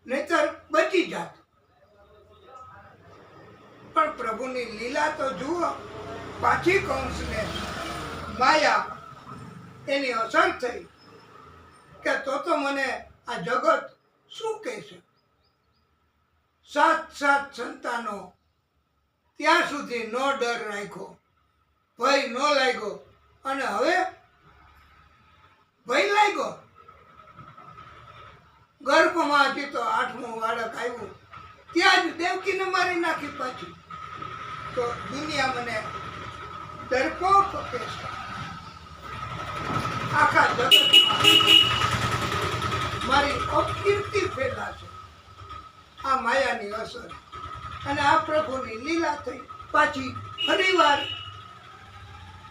[SPEAKER 1] નહીતર બચી જાત. પણ પ્રભુની લીલા તો જુઓ. પાછી કંસને માયા એની અસર થઈ કે તો મને આ જગત શું કહેશે. 7 સંતાનો, ત્યાં સુધી નો ડર રાખ્યો, ભય ન લાગ્યો. અને હવે લાગ્યો. ગર્ભમાં તો 8મું બાળક આવ્યું, ત્યાં જ દેવકીને મારી નાખી પાછી. તો દુનિયા મને ડરપોક કહેશે. આખા જગતમાં મારી અપકીર્તિ ફેલાશે. આ માયાની અસર અને આ પ્રભુની લીલા થઈ પાછી ફરીવાર,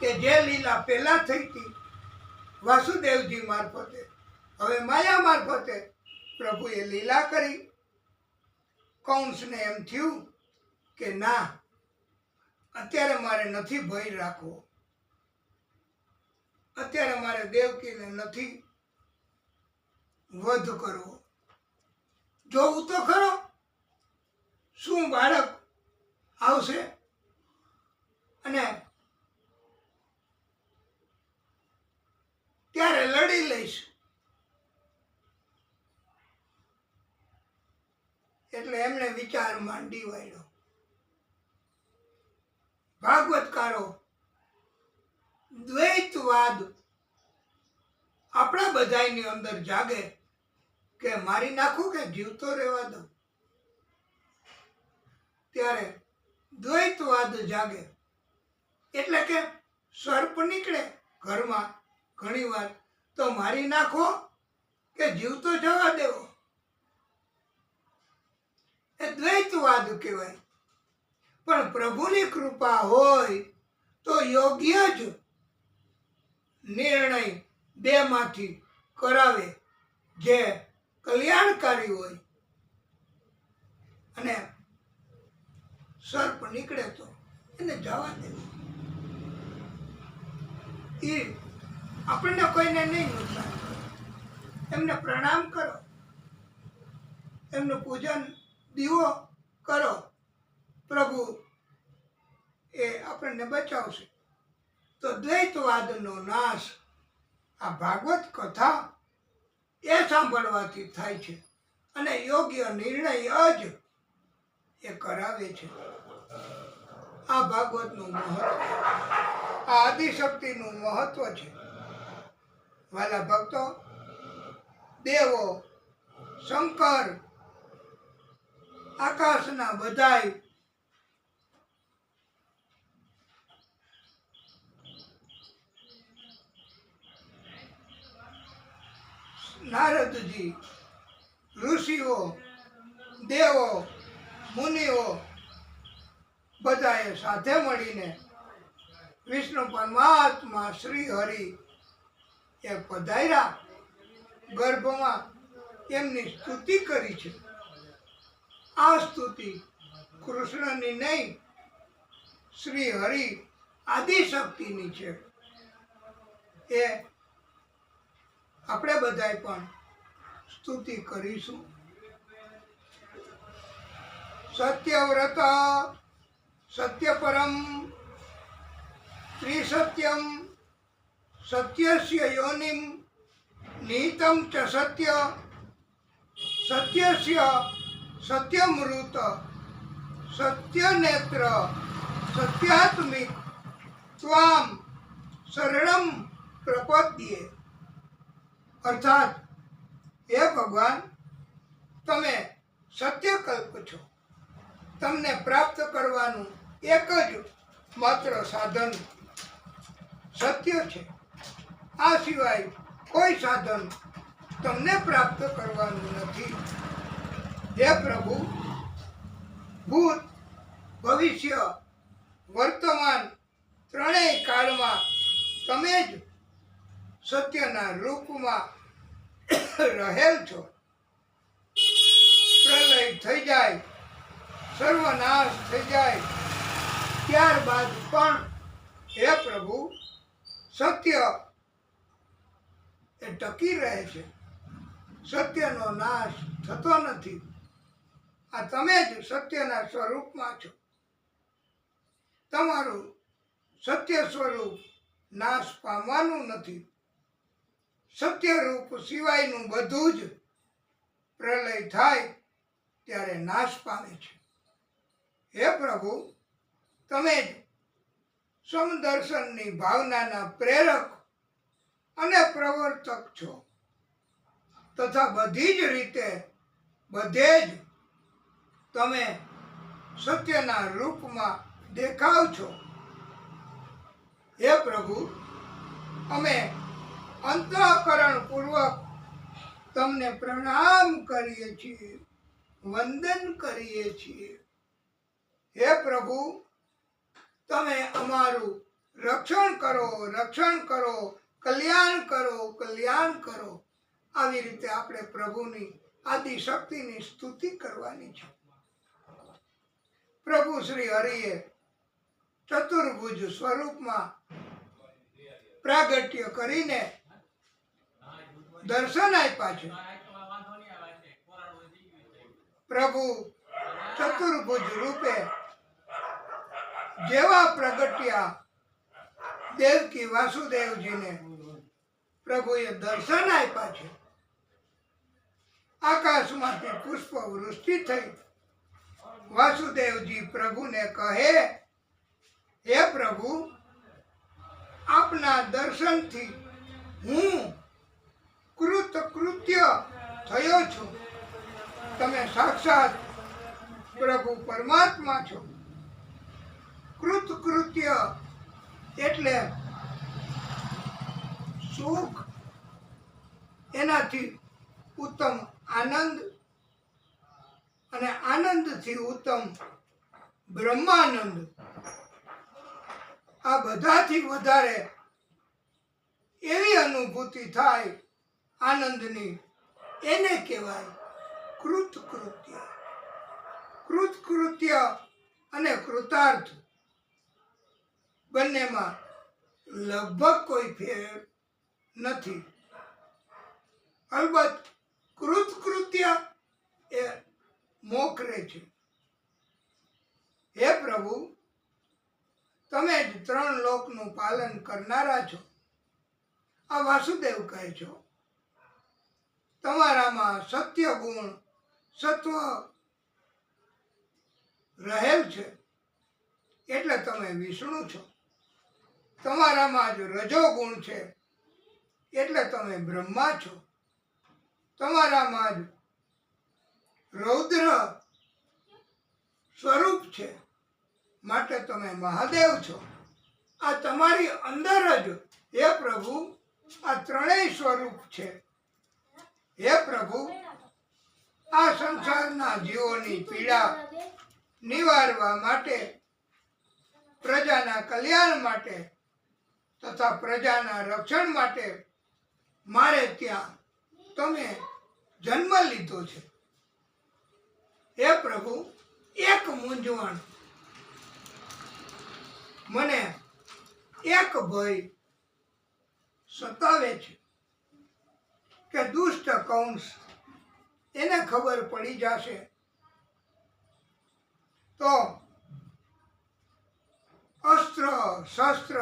[SPEAKER 1] કે જે લીલા પહેલા થઈ હતી વાસુદેવજી મારફતે, હવે માયા મારફતે પ્રભુએ લીલા કરી. કૌંસને એમ થયું કે ના, અત્યારે મારે નથી ભય રાખવો, અત્યારે મારે દેવકીને નથી વધ કરવો. જોવું તો ખરો શું બાળક આવશે અને ત્યારે લડી લઈશ. એટલે એમને વિચાર માંડી વાળ્યો. ભાગવતકારો દ્વૈતવાદ આપણા બધાની અંદર જાગે કે મારી નાખું કે જીવતો રહેવા દઉં. ત્યારે દ્વૈતવાદ જાગે એટલે કે સર્પ નીકળે ઘરમાં ઘણીવાર તો મારી નાખો કે જીવતો જવા દેવો, એ દ્વૈતવાદ કહેવાય. પણ પ્રભુની કૃપા હોય તો યોગ્ય જ નિર્ણય બેમાંથી કરાવે જે કલ્યાણકારી હોય. અને સર્પ નીકળે તો એને જવા દેવું. એ આપણને કોઈને નહીં નુકસાન કરે. એમને પ્રણામ કરો, એમનું પૂજન દીવો કરો, પ્રભુ એ આપણને બચાવશે. તો દ્વૈતવાદનો નાશ આ ભાગવત કથા એ સાંભળવાથી થાય છે અને યોગ્ય નિર્ણય જ એ કરાવે છે. આ ભાગવતનું મહત્વ, આ આદિશક્તિનું મહત્વ છે. વાલા ભક્તો, દેવો, શંકર, આકાશના બધાય નારદજી, ઋષિઓ, દેવો, મુનિઓ બધાએ સાથે મળીને વિષ્ણુ પરમાત્મા શ્રી હરિ એ પધાર્યા ગર્ભમાં, એમની સ્તુતિ કરી છે. આ સ્તુતિ કૃષ્ણની નહીં, શ્રી હરિ આદિશક્તિની છે. એ આપણે બધાએ પણ સ્તુતિ કરીશું. સત્યવ્રત સત્યપરમ ત્રિસત્યમ સત્યસ્ય યોનિમ નિહિતમ ચ સત્ય સત્યસ્ય સત્યમૃત સત્યનેત્ર સત્યાત્મિક ત્વામ શરણમ પ્રપદ્યે. અર્થાત, હે ભગવાન, તમે સત્યકલ્પ છો. તમને પ્રાપ્ત કરવાનું એક જ માત્ર સાધન સત્ય છે. આ સિવાય કોઈ સાધન તમને પ્રાપ્ત કરવાનું નથી. હે પ્રભુ, ભૂત, ભવિષ્ય, વર્તમાન ત્રણેય કાળમાં તમે જ સત્યના રૂપમાં રહેલ છો. પ્રલય થઈ જાય, સર્વનાશ થઈ જાય, ત્યારબાદ પણ હે પ્રભુ, સત્ય એ ટકી રહે છે. સત્યનો નાશ થતો નથી. આ તમે જ સત્યના સ્વરૂપમાં છો. તમારું સત્ય સ્વરૂપ નાશ પામવાનું નથી. સત્ય રૂપ સિવાયનું બધું જ પ્રલય થાય ત્યારે નાશ પામે છે. હે પ્રભુ, તમે જ સમદર્શનની ભાવનાના પ્રેરક અને પ્રવર્તક છો. તથા બધી જ રીતે બધે જ તમે સત્યના રૂપમાં દેખાવ છો. હે પ્રભુ, અમે અંતઃકરણપૂર્વક તમને પ્રણામ કરીએ છીએ, વંદન કરીએ છીએ. હે પ્રભુ, તમે અમારું રક્ષણ કરો, રક્ષણ કરો, કલ્યાણ કરો, કલ્યાણ કરો. આવી રીતે આપણે પ્રભુની આદિશક્તિની સ્તુતિ કરવાની છે. પ્રભુ શ્રી હરિએ ચતુર્ભુજ સ્વરૂપમાં પ્રાગટ્ય કરીને દર્શન આપ્યા છે. પ્રભુ ચતુર્ભુજ રૂપે જેવા પ્રગટ્યા દેવકી વાસુદેવજીને પ્રભુએ દર્શન આપ્યા છે. આકાશમાંથી પુષ્પ વૃષ્ટિ થઈ. વાસુદેવજી પ્રભુને કહે, હે પ્રભુ, આપના દર્શનથી હું કૃતકૃત્ય થયો છું. તમે સાક્ષાત પ્રભુ પરમાત્મા છો. કૃતકૃત્ય એટલે સુખ, એનાથી ઉત્તમ આનંદ, અને આનંદથી ઉત્તમ બ્રહ્માનંદ. આ બધાથી વધારે એવી અનુભૂતિ થાય આનંદની, એને કહેવાય કૃતકૃત્ય. કૃતકૃત્ય અને કૃતાર્થ બંનેમાં લગભગ કોઈ ફેર નથી. અલબત્ત કૃતકૃત્ય એ મોખરે છે. હે પ્રભુ, તમે જ ત્રણ લોકનું પાલન કરનારા છો. આ વાસુદેવ કહે છો. તમારામાં સત્ય ગુણ, સત્વ રહેલ છે, એટલે તમે વિષ્ણુ છો. તમારામાં જ રજો ગુણ છે, એટલે તમે બ્રહ્મા છો. તમારામાં જ રૌદ્ર સ્વરૂપ છે, માટે તમે મહાદેવ છો. આ તમારી અંદર જ, હે પ્રભુ, આ ત્રણેય સ્વરૂપ છે. હે પ્રભુ, આ સંસારના જીવોની પીડા નિવારવા માટે, પ્રજાના કલ્યાણ માટે તથા પ્રજાના રક્ષણ માટે મારે ત્યાં તમે જન્મ લીધો છે. હે પ્રભુ, એક મૂંઝવણ, મને એક ભય સતાવે છે કે દુષ્ટ કંસ એને ખબર પડી જશે તો અસ્ત્ર શસ્ત્ર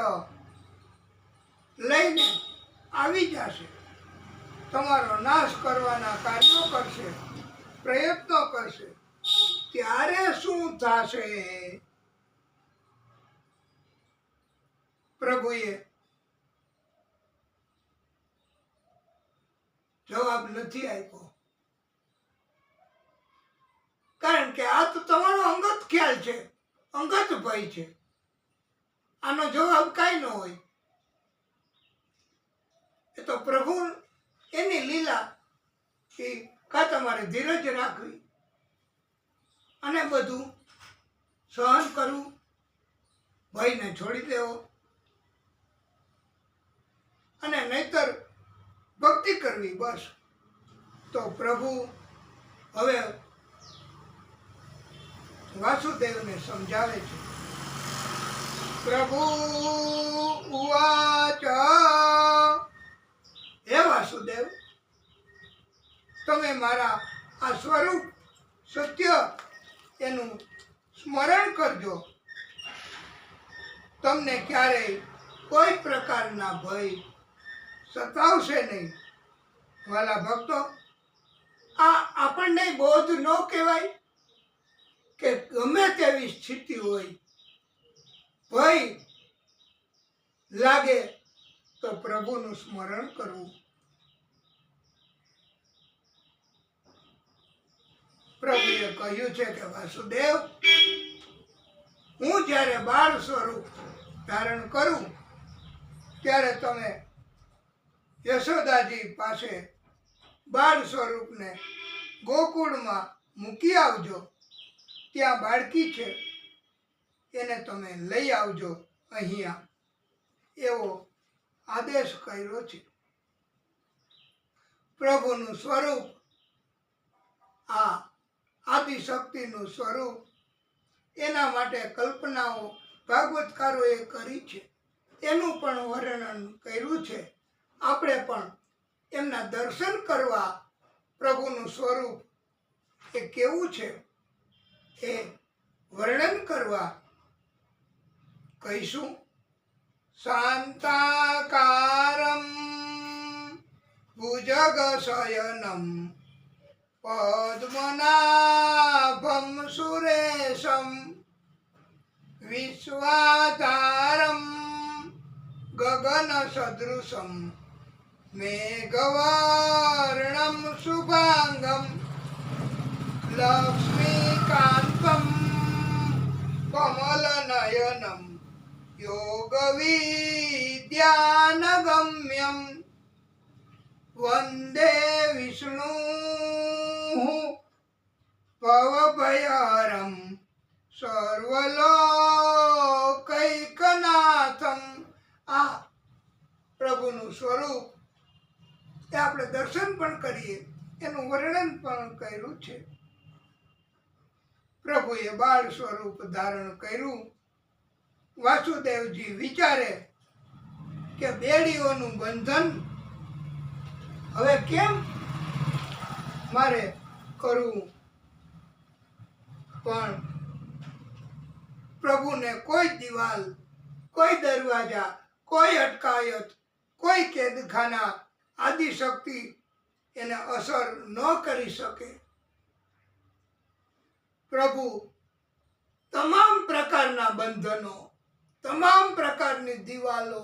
[SPEAKER 1] લઈને આવી જશે, તમારો નાશ કરવાના કાર્યો કરશે, પ્રયત્નો કરશે. ત્યારે શું થશે? પ્રભુએ જવાબ નથી આપ્યો, કારણ કે આ તો તમારો અંગત ખ્યાલ છે, અંગત ભય છે. આનો જવાબ કાંઈ ન હોય. એ તો પ્રભુ એની લીલા કે કા તમારે ધીરજ રાખવી અને બધું સહન કરવું, ભયને છોડી દેવો, અને નહીતર ભક્તિ કરવી. બસ. તો પ્રભુ હવે વાસુદેવને સમજાવે છે. પ્રભુ ઉવાચ, હે વાસુદેવ, તમે મારા આ સ્વરૂપ સત્ય એનું સ્મરણ કરજો. તમને ક્યારેય કોઈ પ્રકારના ભય સતાવશે નહીં. વાલા ભક્તો, આ આપણને બોધ ન કહેવાય કે ગમે તેવી સ્થિતિ હોય, ભય લાગે તો પ્રભુનું સ્મરણ કરવું. પ્રભુએ કહ્યું છે કે વાસુદેવ, હું જ્યારે બાળ સ્વરૂપ ધારણ કરું ત્યારે તમે યશોદાજી પાસે બાળ સ્વરૂપને ગોકુળમાં મૂકી આવજો. ત્યાં બાળકી છે એને તમે લઈ આવજો અહીંયા, એવો આદેશ કર્યો છે. પ્રભુનું સ્વરૂપ, આ આદિશક્તિનું સ્વરૂપ, એના માટે કલ્પનાઓ ભાગવતકારોએ કરી છે. એનું પણ વર્ણન કર્યું છે. આપણે પણ એમના દર્શન કરવા પ્રભુનું સ્વરૂપ એ કેવું છે એ વર્ણન કરવા કહીશું. શાંતાકારમ ભુજગશયનમ પદ્મનાભમ સુરેશમ વિશ્વાધારમ ગગન સદૃશમ મેઘવર્ણમ શુભાંગમ લક્ષ્મીકાંતમ કમલનયનમ યોગવિદ્યાનગમ્યમ વંદે વિષ્ણુ ભવભયહરમ સર્વલોકૈકનાથમ. આ પ્રભુનું સ્વરૂપ એ આપણે દર્શન પણ કરીએ, એનું વર્ણન પણ કર્યું છે. પ્રભુએ બાળ સ્વરૂપ ધારણ કર્યું. વાસુદેવજી વિચારે કે બેડીઓનું બંધન હવે કેમ મારે કરવું, પણ પ્રભુને કોઈ દિવાલ, કોઈ દરવાજા, કોઈ અટકાયત, કોઈ કેદખાના, આદિશક્તિ એને અસર ન કરી શકે. પ્રભુ તમામ પ્રકારના બંધનો, તમામ પ્રકારની દિવાલો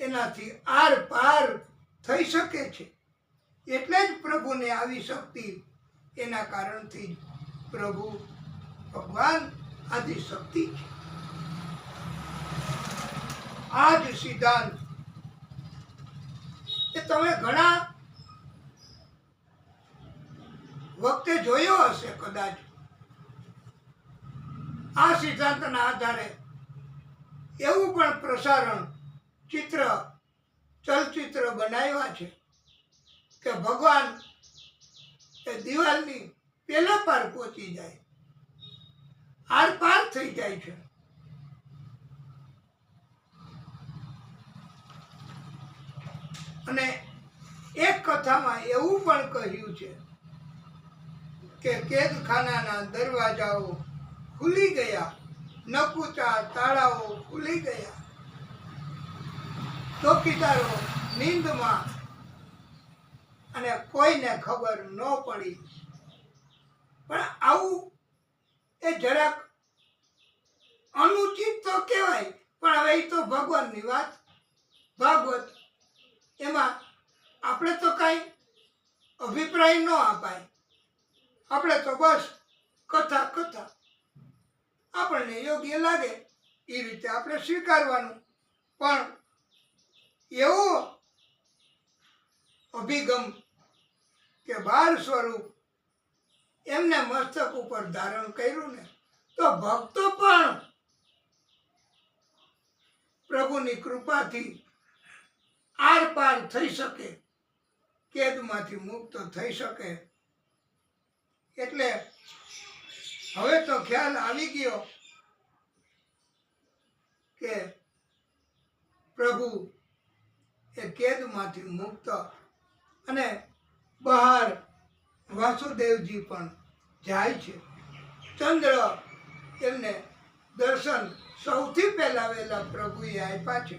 [SPEAKER 1] એનાથી આર પાર થઈ શકે છે. એટલે જ પ્રભુને આવી શક્તિ, એના કારણથી જ પ્રભુ ભગવાન આદિશક્તિ છે. આ જ સિદ્ધાંત એ તમે ઘણા વખતે જોયો હશે કદાચ. આ સિદ્ધાંતના આધારે એવું પણ પ્રસારણ, ચલચિત્ર બનાવ્યા છે કે ભગવાન એ દિવાલની પેલા પાર પહોંચી જાય, આર પાર થઈ જાય છે. અને એક કથામાં એવું પણ કહ્યું છે કે કેદખાનાના દરવાજાઓ ખુલી ગયા, નકુચા તાળાઓ ખુલી ગયા, ચોકીદારો નીંદમાં, અને કોઈને ખબર ન પડી. પણ આવું એ જરાક અનુચિત તો કહેવાય, પણ હવે એ તો ભગવાનની વાત. ભાગવત એમાં આપણે તો કાંઈ અભિપ્રાય ન અપાય. આપણે તો બસ કથા આપણને યોગ્ય લાગે એ રીતે આપણે સ્વીકારવાનું. પણ એવો અભિગમ કે બાળ સ્વરૂપ એમને મસ્તક ઉપર ધારણ કર્યું ને, તો ભક્તો પણ પ્રભુની કૃપાથી આર પાર થઈ શકે, કેદમાંથી મુક્ત થઈ શકે. એટલે હવે તો ખ્યાલ આવી ગયો કે પ્રભુ એ કેદમાંથી મુક્ત, અને બહાર વાસુદેવજી પણ જાય છે. ચંદ્ર એમને દર્શન સૌથી પહેલા વહેલા પ્રભુએ આપ્યા છે.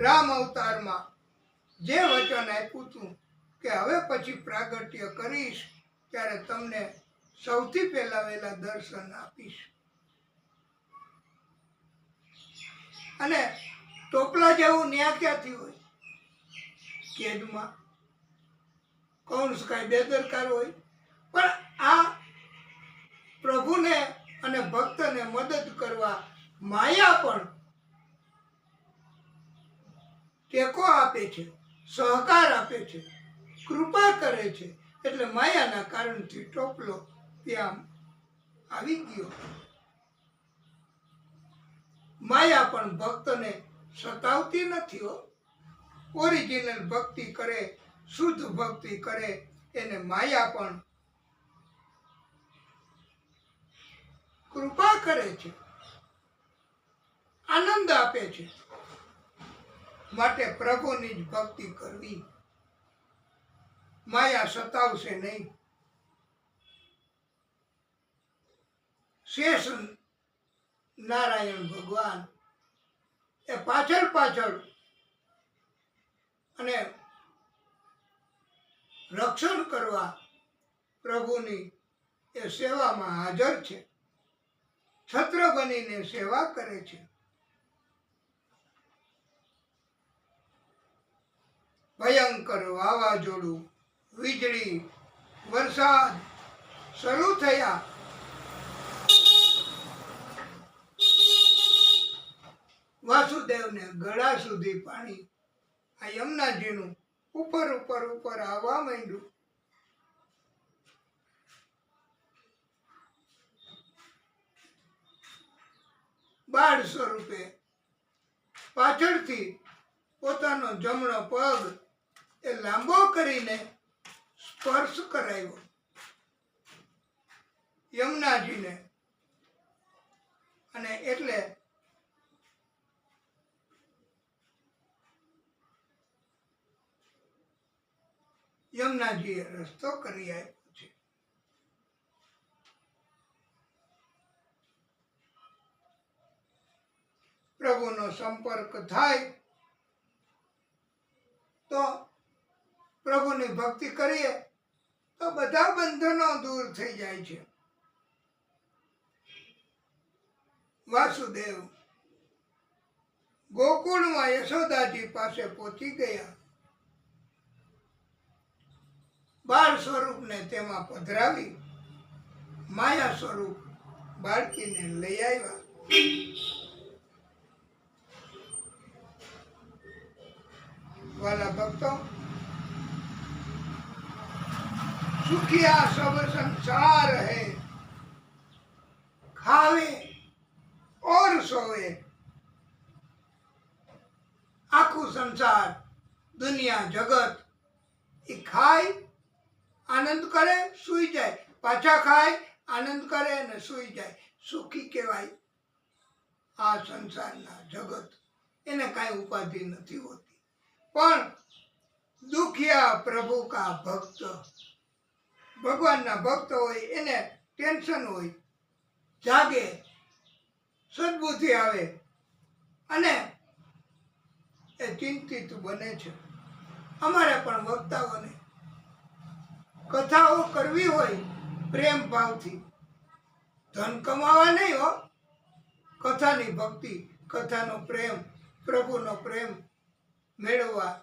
[SPEAKER 1] રામ અવતારમાં જે વચન આપ્યું હતું કે હવે પછી પ્રાગટ્ય કરીશ ત્યારે તમને સૌથી પહેલા વહેલા દર્શન આપીશ. અને ટોપલા જેવું ન્યા ક્યાંથી હોય? કેદમાં. કૌંસ કાંઈ બેદરકાર હોય? પણ આ પ્રભુને અને ભક્તને મદદ કરવા માયા પણ ટેકો આપે છે, સહકાર આપે છે, કૃપા કરે છે. એટલે માયાના કારણથી ટોપલો ત્યાં આવી ગયો. માયા પણ ભક્તને સતાવતી નથી હો. ઓરિજિનલ ભક્તિ કરે, શુદ્ધ ભક્તિ કરે, એને માયા પણ કૃપા કરે છે, આનંદ આપે છે. માટે પ્રભુની જ ભક્તિ કરવી. માયા સતાવશે નહીં. શેષ નારાયણ ભગવાન એ પાછળ પાછળ અને રક્ષણ કરવા પ્રભુની એ સેવામાં હાજર છે. છત્ર બનીને સેવા કરે છે. ભયંકર વાવાઝોડું, વીજળી, વરસાદ શરૂ થયા. વાસુદેવને ગળા સુધી પાણી આ યમુનાજીનું ઉપર ઉપર ઉપર આવવા માંડ્યું. બાળ સ્વરૂપે પાછળથી પોતાનો જમણો પગ એ લાંબો કરીને સ્પર્શ કરાવ્યો યમુનાજીને. અને એટલે યમુનાજીએ રસ્તો કરી આપ્યો છે. પ્રભુનો સંપર્ક થાય તો પ્રભુની ભક્તિ કરીએ તો બધા બંધનો દૂર થઈ જાય છે. વાસુદેવ ગોકુળમાં યશોદાજી પાસે પહોંચી ગયા. બાળ સ્વરૂપને તેમાં પધરાવી માયા સ્વરૂપ બાળકીને લઈ આવ્યા. वाला भक्तों, सुखिया सब संसार है, खावे और सोवे. आखू संसार दुनिया जगत એ ખાય આનંદ કરે સૂઈ જાય, પાછા ખાય આનંદ કરે અને સૂઈ જાય. સુખી કહેવાય આ સંસારના જગત. એને કાંઈ ઉપાધિ નથી હોતી. પણ દુખિયા પ્રભુ કા ભક્ત, ભગવાનના ભક્ત હોય એને ટેન્શન હોય, જાગે, સદબુદ્ધિ આવે અને એ ચિંતિત બને છે. અમારે પણ વક્તાઓને કથાઓ કરવી હોય પ્રેમ ભાવથી, ધન કમાવા નહીં હો, કથાની ભક્તિ, કથાનો પ્રેમ, પ્રભુનો પ્રેમ મેળવવા.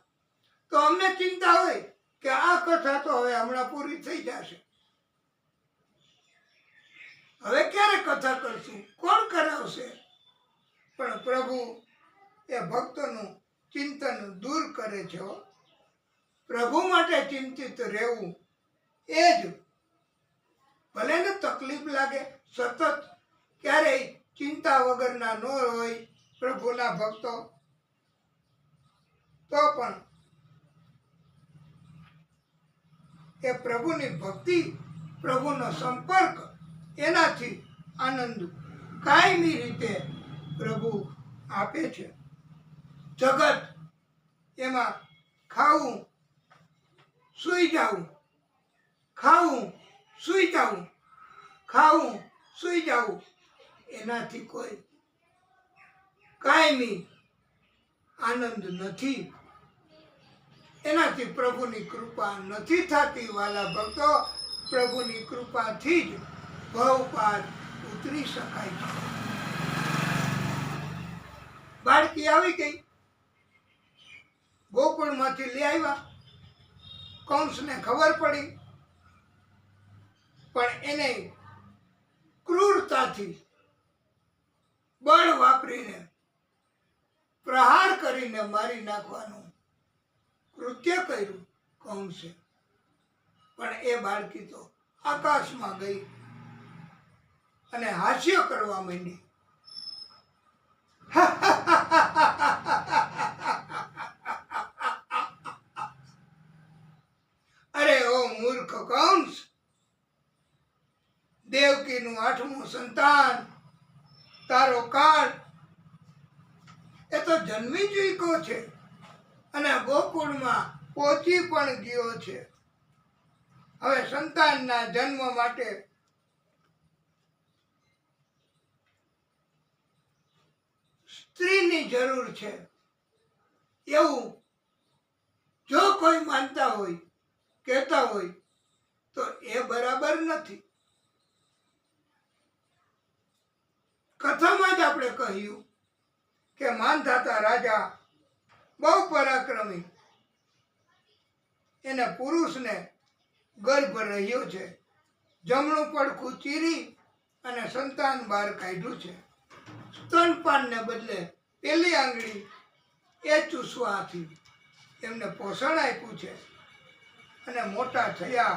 [SPEAKER 1] તો અમને ચિંતા હોય કે આ કથા તો હવે હમણાં પૂરી થઈ જશે, હવે ક્યારે કથા કરશું, કોણ કરાવશે? પણ પ્રભુ એ ભક્તોનું ચિંતન દૂર કરે છે. પ્રભુ માટે ચિંતિત રહેવું એ જ. ભલે ને તકલીફ લાગે, સતત ક્યારેય ચિંતા વગરના ન હોય પ્રભુના ભક્તો, તો પણ એ પ્રભુની ભક્તિ, પ્રભુનો સંપર્ક, એનાથી આનંદ કાયમી રીતે પ્રભુ આપે છે. જગત એમાં ખાવું, સૂઈ જવું, ખાવું, સૂઈ જવું, ખાવું, સૂઈ જવું, એનાથી કોઈ કાયમી આનંદ નથી. એનાથી પ્રભુની કૃપા નથી થતી. વાલા ભક્તો, પ્રભુની કૃપાથી જ ભવ પાર ઉતરી શકાય છે. બાળકી આવી ગઈ, ગોકુળમાંથી લઈ આવ્યા. કંસને ખબર પડી, પણ એને ક્રૂરતાથી બળ વાપરીને પ્રહાર કરીને મારી નાખવાનું કૃત્ય કર્યું કંસે. પણ એ બાળકી તો આકાશમાં ગઈ અને હાસ્ય કરવા માંડી. અરે ઓ મૂર્ખ કંસ, દેવકીનું 8મું સંતાન તારો કાળ એ તો જન્મી ચૂક્યો છે અને ગોકુળમાં પહોંચી પણ ગયો છે. હવે સંતાનના જન્મ માટે સ્ત્રીની જરૂર છે એવું જો કોઈ માનતા હોય, કહેતા હોય તો એ બરાબર નથી. કથામાં જ આપણે કહ્યું કે માંધાતા રાજા બહુ પરાક્રમી, એને પુરુષને ગર્ભ રહ્યો છે, જમણું પડખું ચીરી અને સંતાન બહાર કાઢ્યું છે. સ્તનપાનને બદલે પેલી આંગળી એ ચૂસવાથી એમને પોષણ આપ્યું છે અને મોટા થયા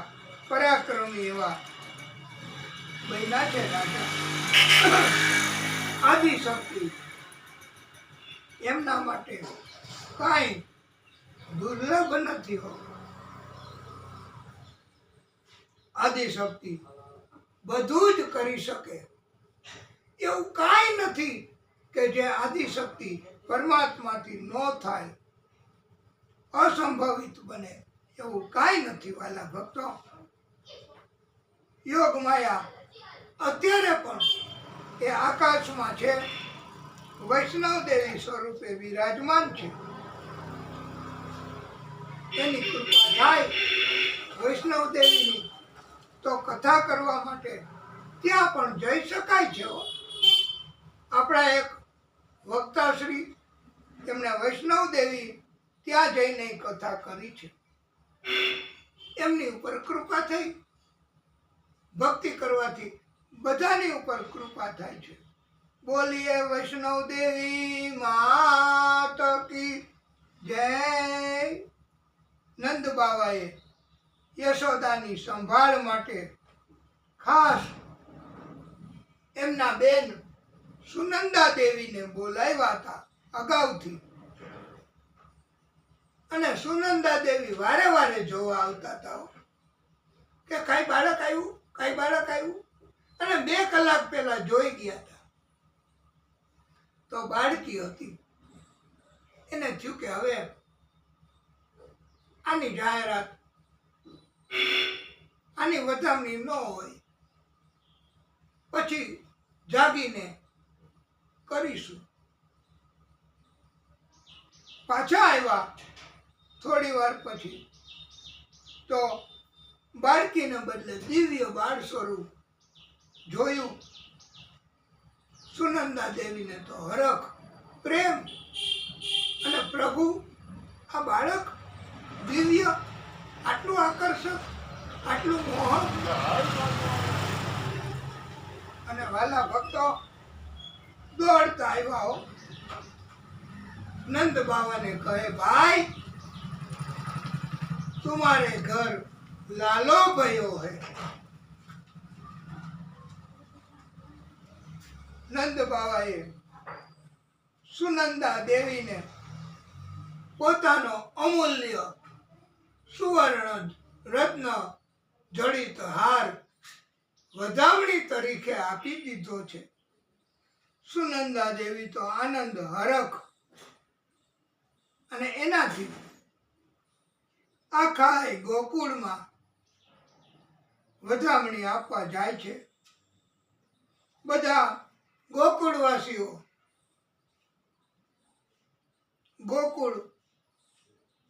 [SPEAKER 1] પરાક્રમી એવા બન્યા છે રાજા. આદિશક્તિ એમના માટે કાંઈ દુર્લભ નથી હોતું. આદિશક્તિ બધું જ કરી શકે એવું કાંઈ નથી કે જે આદિશક્તિ પરમાત્માથી ન થાય, અસંભવિત બને એવું કાંઈ નથી વાલા ભક્તો. યોગ માયા અત્યારે પણ એ આકાશમાં છે, વૈષ્ણવ દેવી સ્વરૂપે વિરાજમાન છે. એની કૃપા થાય વૈષ્ણવ દેવીની તો કથા કરવા માટે ત્યાં પણ જઈ શકાય છે. આપણા એક વક્તાશ્રી એમણે વૈષ્ણવ દેવી ત્યાં જઈને કથા કરી છે. એમની ઉપર કૃપા થઈ. ભક્તિ કરવાથી બધાની ઉપર કૃપા થાય છે. બોલીએ વૈષ્ણવ દેવી માત કી જય. નંદ બાવાએ યશોદાની સંભાળ માટે ખાસ એમના બેન સુનંદા દેવીને બોલાવ્યા હતા અગાઉથી, અને સુનંદા દેવી વારે વારે જોવા આવતા હતા કે કઈ બાળક આવ્યું, કઈ બાળક આવ્યું, અને 2 કલાક પહેલા જોઈ ગયા હતા. તો બાળકી હતી, એને થયું કે હવે આની જાહેરાત, આની વધામણી ન હોય, પછી જાગીને કરીશું. પાછા આવ્યા થોડી વાર પછી તો બાળકીને બદલે દિવ્ય બાળ સ્વરૂપ જોયું. સુનંદા દેવીને તો હરખ, પ્રેમ, અને પ્રભુ આ બાળક દિવ્ય, આટલું આકર્ષક, આટલું મોહક. અને વાલા ભક્તો દોડતા આવ્યા હો. નંદ બાવાને કહે, ભાઈ तुम्हारे घर लालो भयो है. નંદ બાવાએ સુનંદા દેવીને પોતાનો અમૂલ્ય સુવર્ણ રત્ન જડિત હાર વધામણી તરીકે આપી દીધો છે. સુનંદા દેવી તો આનંદ, હરખ, અને એનાથી આખા ગોકુળમાં વધામણી આપવા જાય છે. બધા ગોકુળવાસીઓ ગોકુળ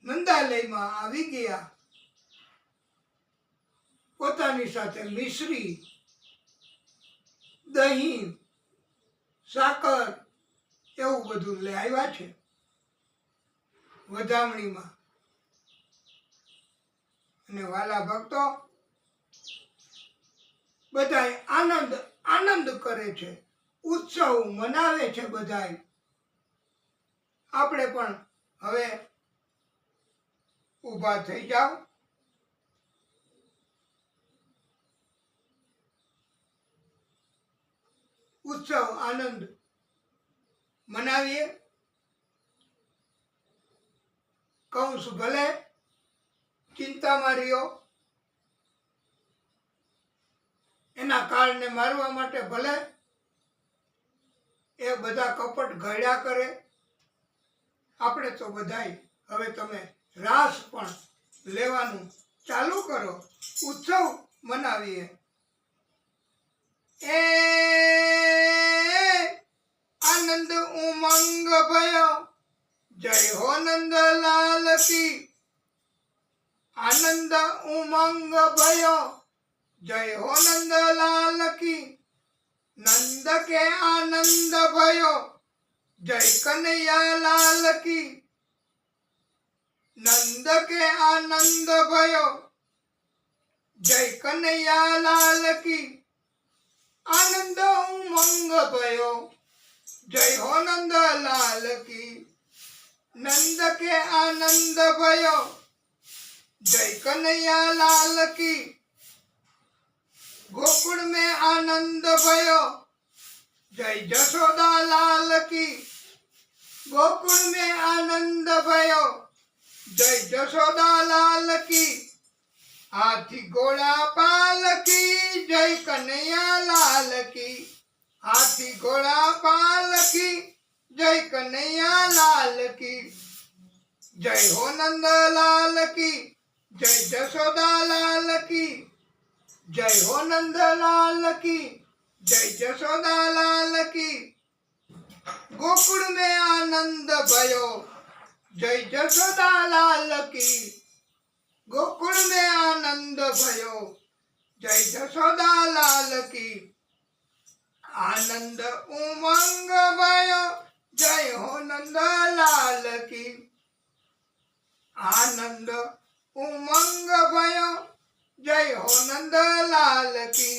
[SPEAKER 1] નંદાલયમાં આવી ગયા. પોતાની સાથે મિશ્રી, દહીં, સાકર એવું બધું લઈ આવ્યા છે વધામણીમાં. અને વાલા ભક્તો બધા આનંદ આનંદ કરે છે, ઉત્સવ મનાવે છે બધાય. આપણે પણ હવે ઊભા થઈ જાઓ. ઉત્સવ આનંદ મનાવીએ. કંસ ભલે ચિંતામાં રહ્યો, એના કાળને મારવા માટે ભલે એ બધા કપટ ઘડ્યા કરે. આપણે તો બધાય હવે તમે રાસ પણ લેવાનું ચાલુ કરો, ઉત્સવ મનાવીએ. એ આનંદ ઉમંગ ભયો, જય હો નંદલાલ કી. આનંદ ઉમંગ ભયો, જય હો નંદલાલ કી. નંદ કે આનંદ ભયો, જય કનૈયા લાલ કી. નંદ કે આનંદ ભયો, જય કનૈયા લાલ કી. આનંદ ઉમંગ ભયો, જય હો નંદલાલ કી. નંદ કે આનંદ ભયો, જય કનૈયા લાલ કી. गोकुल में आनंद भयो, जय जशोदा लाल की. गोकुल में आनंद भयो, जय जशोदा लाल की. हाथी घोड़ा पाल की, जय कन्हैया लाल की. हाथी घोड़ा पाल की, जय कन्हैया लाल की. जय हो नंद लाल की, जय जशोदा लाल की. जय हो नंदलाल की, जय जशोदा लाल की. गोकुल में आनंद भयो, जय जशोदा लाल की. गोकुल में आनंद भयो, जय जशोदा लाल की. आनंद उमंग भयो, जय हो नंदलाल की. आनंद उमंग भयो, जय हो नंदलाल की.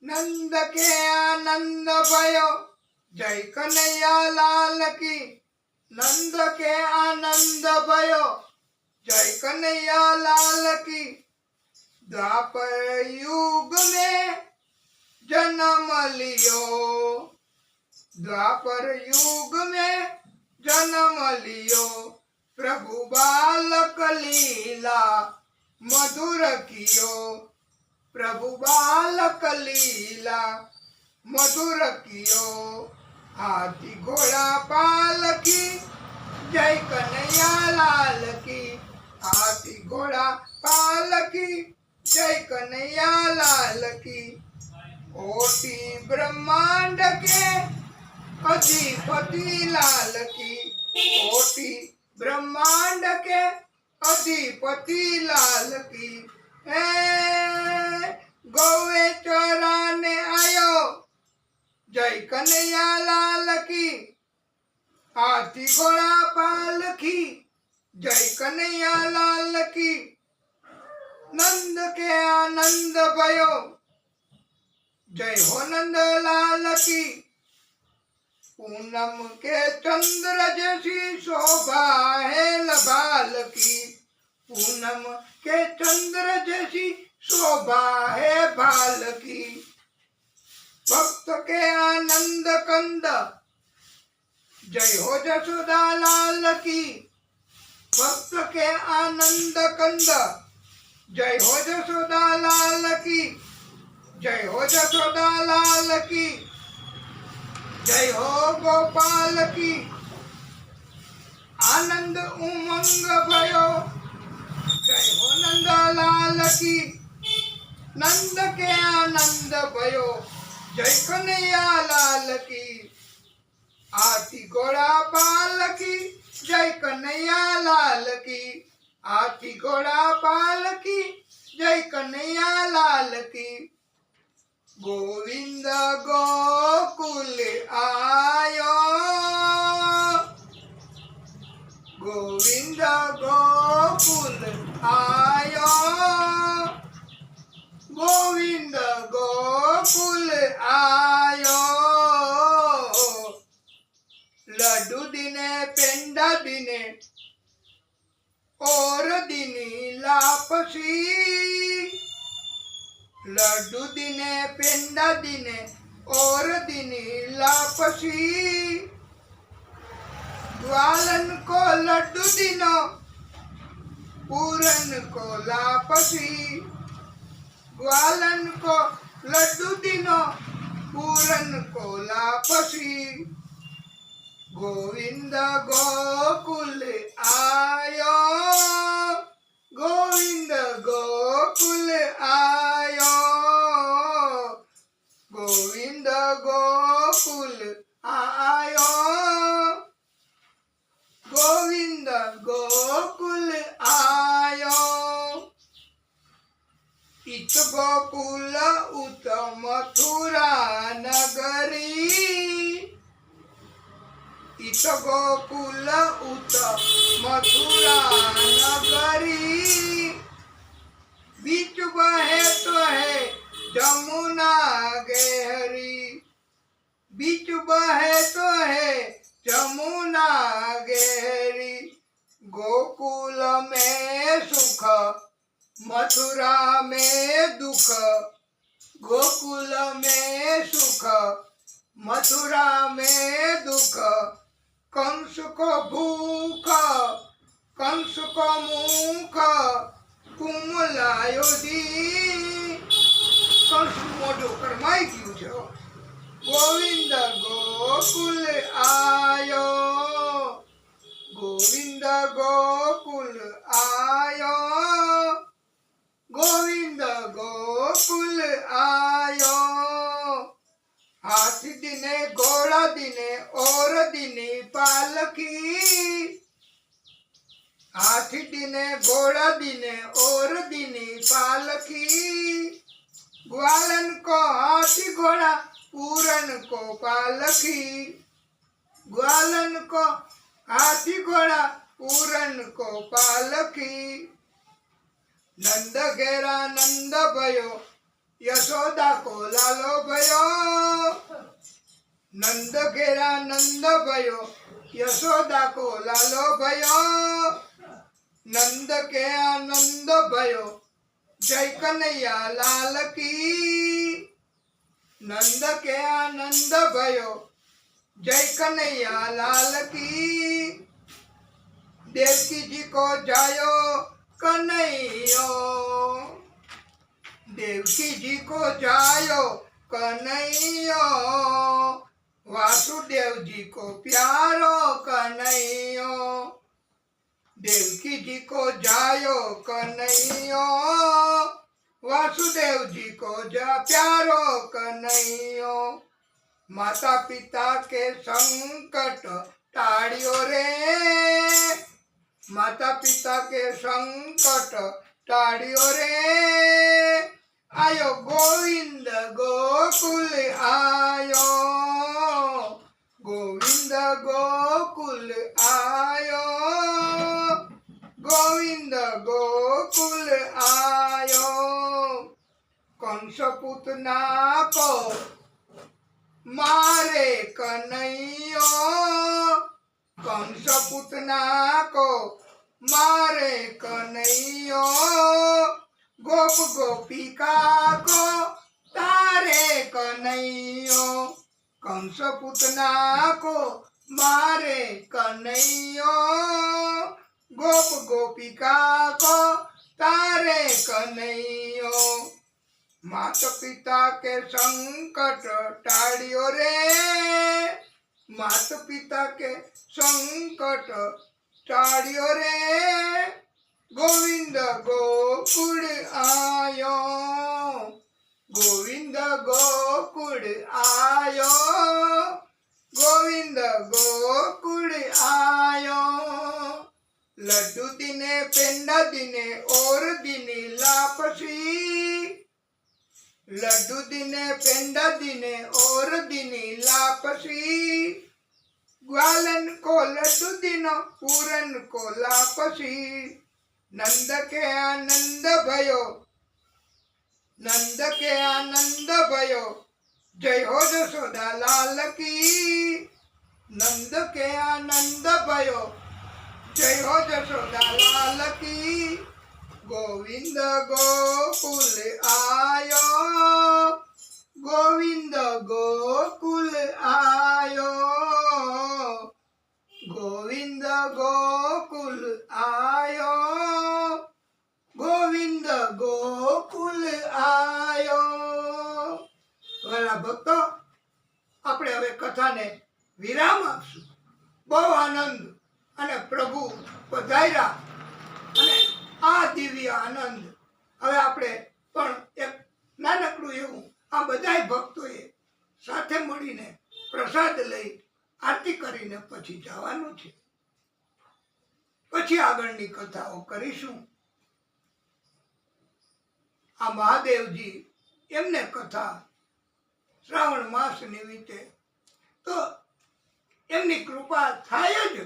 [SPEAKER 1] नंद के आनंद भयो, जय कन्हैया लाल की. नंद के आनंद भयो, जय कन्हैया लाल की. द्वापर युग में जन्म लियो, द्वापर युग में जन्म लियो. प्रभु बालक लीला मधुर कियो. प्रभु बालक लीला मधुर कियो. हाथी घोड़ा पाल की, जय कन्हैया लाल की. हाथी घोड़ा पाल की, जय कन्हैया लाल की. कोटि ब्रह्मांड के अधिपति लाल की. कोटि ब्रह्मांड के अधिपति लाल की. गौवे चराने आयो, जय कन्हैया लाल की. हाथी घोड़ा पाल की, जय कन्हैया लाल की. नंद के आनंद भयो, जय हो नंद लाल की. पूनम के चंद्र जैसी शोभा है लबाल की. पूनम के चंद्र जैसी शोभा है बाल की. भक्त के आनंद कंद, जय हो जशोदा लाल की. भक्त के आनंद कंद, जय हो जशोदा लाल की. जय हो जशोदा लाल की. जय हो गोपाल की. आनंद उमंग भयो, जय हो नंदलाल की. नंद के आनंद भयो, जय कन्हैया लाल की. हाथी घोड़ा पाल की, जय कन्हैया लाल की. हाथी घोड़ा पाल की, जय कन्हैया लाल की. गोविंद गोकुल आयो, गोविंद गोकुल आयो. गोविंद गोकुल आयो. और दिनी लापसी लड्डू दिने पेंडा दिने और दिनी लापसी ग्वालन को लड्डू दिनो पूरन को लापसी ग्वालन को लड्डू दिनो पूरन को लापसी गोविंद गोकुल आयो गोविंद गोकुल आयो गोविंद गोकुल आयो गोविंद गोकुल आयो इत गोकुल उत मथुरा नगरी इत गोकुल उत मथुरा नगरी बीच बहे तो है जमुना गहरी बीच बहे तो है जमुना गहरी गोकुल में सुख मथुरा में दुख गोकुल में सुख मथुरा में दुख कंस को भूख कंस को मुख कुमलायो दी कंस मोઢું કરમાઈ ગયું છે गोविंद गोकुल आयो गोविंद गोकुल आयो गोविंद गोकुल आयो हाथी दिने घोड़ा दिने और दिनी पालकी हाथी दिने घोड़ा दिने और दिनी पालकी ग्वालन को हाथी घोड़ा पूरन को पालकी ग्वालन को हाथी घोड़ा पूरन को पालकी नंद घेरा नंद भयो यशोदा को लालो भयो नंद घेरा नंद भयो यशोदा को लालो भयो नंद के आनंद भयो जय कन्हैया लाल की नंद के आनंद भयो जय कन्हैया लाल की देवकी जी को जायो कन्हैया देवकी जी को जायो कन्हैया वासुदेव जी को प्यारो कन्हैया देवकी जी को जायो कन्हैया वासुदेव जी को जा प्यारो कन्हैया माता पिता के संकट टाड़ियो रे माता पिता के संकट टाड़ियो रे आयो गोविंद गोकुल आयो गोविंद गोकुल आयो गोविंद गोकुल आयो कंस पुतना को मारे कन्हैया कंस पुतना को मारे कन्हैया गोप गोपिका को तारे कन्हैया कंस पुतना को मारे कन्हैया गोप गोपिका को तारे कन्हैया माता पिता के संकट टाड़ियो रे माता पिता के संकट टाड़ियो रे गोविंद गोकुल आयो गोविंद गोकुल आयो गोविंद गोकुल आयो लड्डू दिने पेंडा दिने और दिनी लापसी लड्डू दिने पेंडा दिने और दिनी लापसी ग्वालन को लड्डू दिनो पूरन को लापसी नंद के आनंद भयो नंद के आनंद भयो जय हो यशोदा लाल की नंद के आनंद भयो જય હો જશોદા લાલ કી ગોવિંદ ગોકુલ આયો ગોવિંદ ગોકુલ આયો ગોવિંદ ગોકુલ આયો ગોવિંદ ગોકુલ આયો. વાલા ભક્તો, આપણે હવે કથાને વિરામ આપશું. બહુ આનંદ અને પ્રભુ પધાર્યા અને આ દિવ્ય આનંદ હવે આપણે પણ એક નાનકડું એવું આ બધાય ભક્તોએ સાથે મળીને પ્રસાદ લઈ આરતી કરીને પછી જવાનું છે. પછી આગળની કથાઓ કરીશું. આ મહાદેવજી એમને કથા શ્રાવણ માસ નિમિત્તે તો એમની કૃપા થાય જ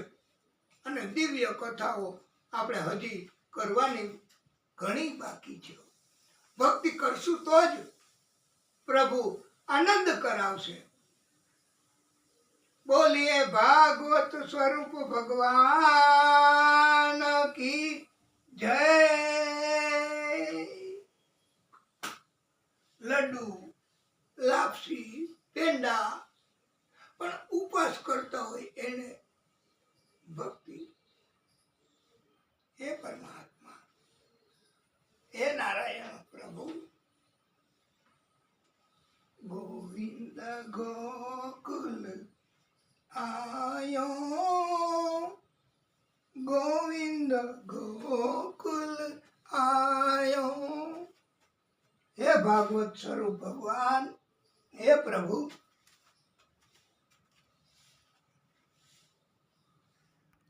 [SPEAKER 1] અને દિવ્ય કથાઓ આપણે હજી કરવાની ઘણી બાકી છે. ભક્તિ કરશું તો જ પ્રભુ આનંદ કરાવશે. બોલીએ ભાગવત સ્વરૂપ ભગવાન કી જય. લડ્ડુ, લાપસી, પેંડા પણ ઉપવાસ કરતા હોય એને ભક્તિ. હે પરમાત્મા, હે નારાયણ પ્રભુ. ગોવિંદ ગોકુલ આયો ગોવિંદ ગોકુલ આયો. હે ભાગવત સ્વરૂપ ભગવાન, હે પ્રભુ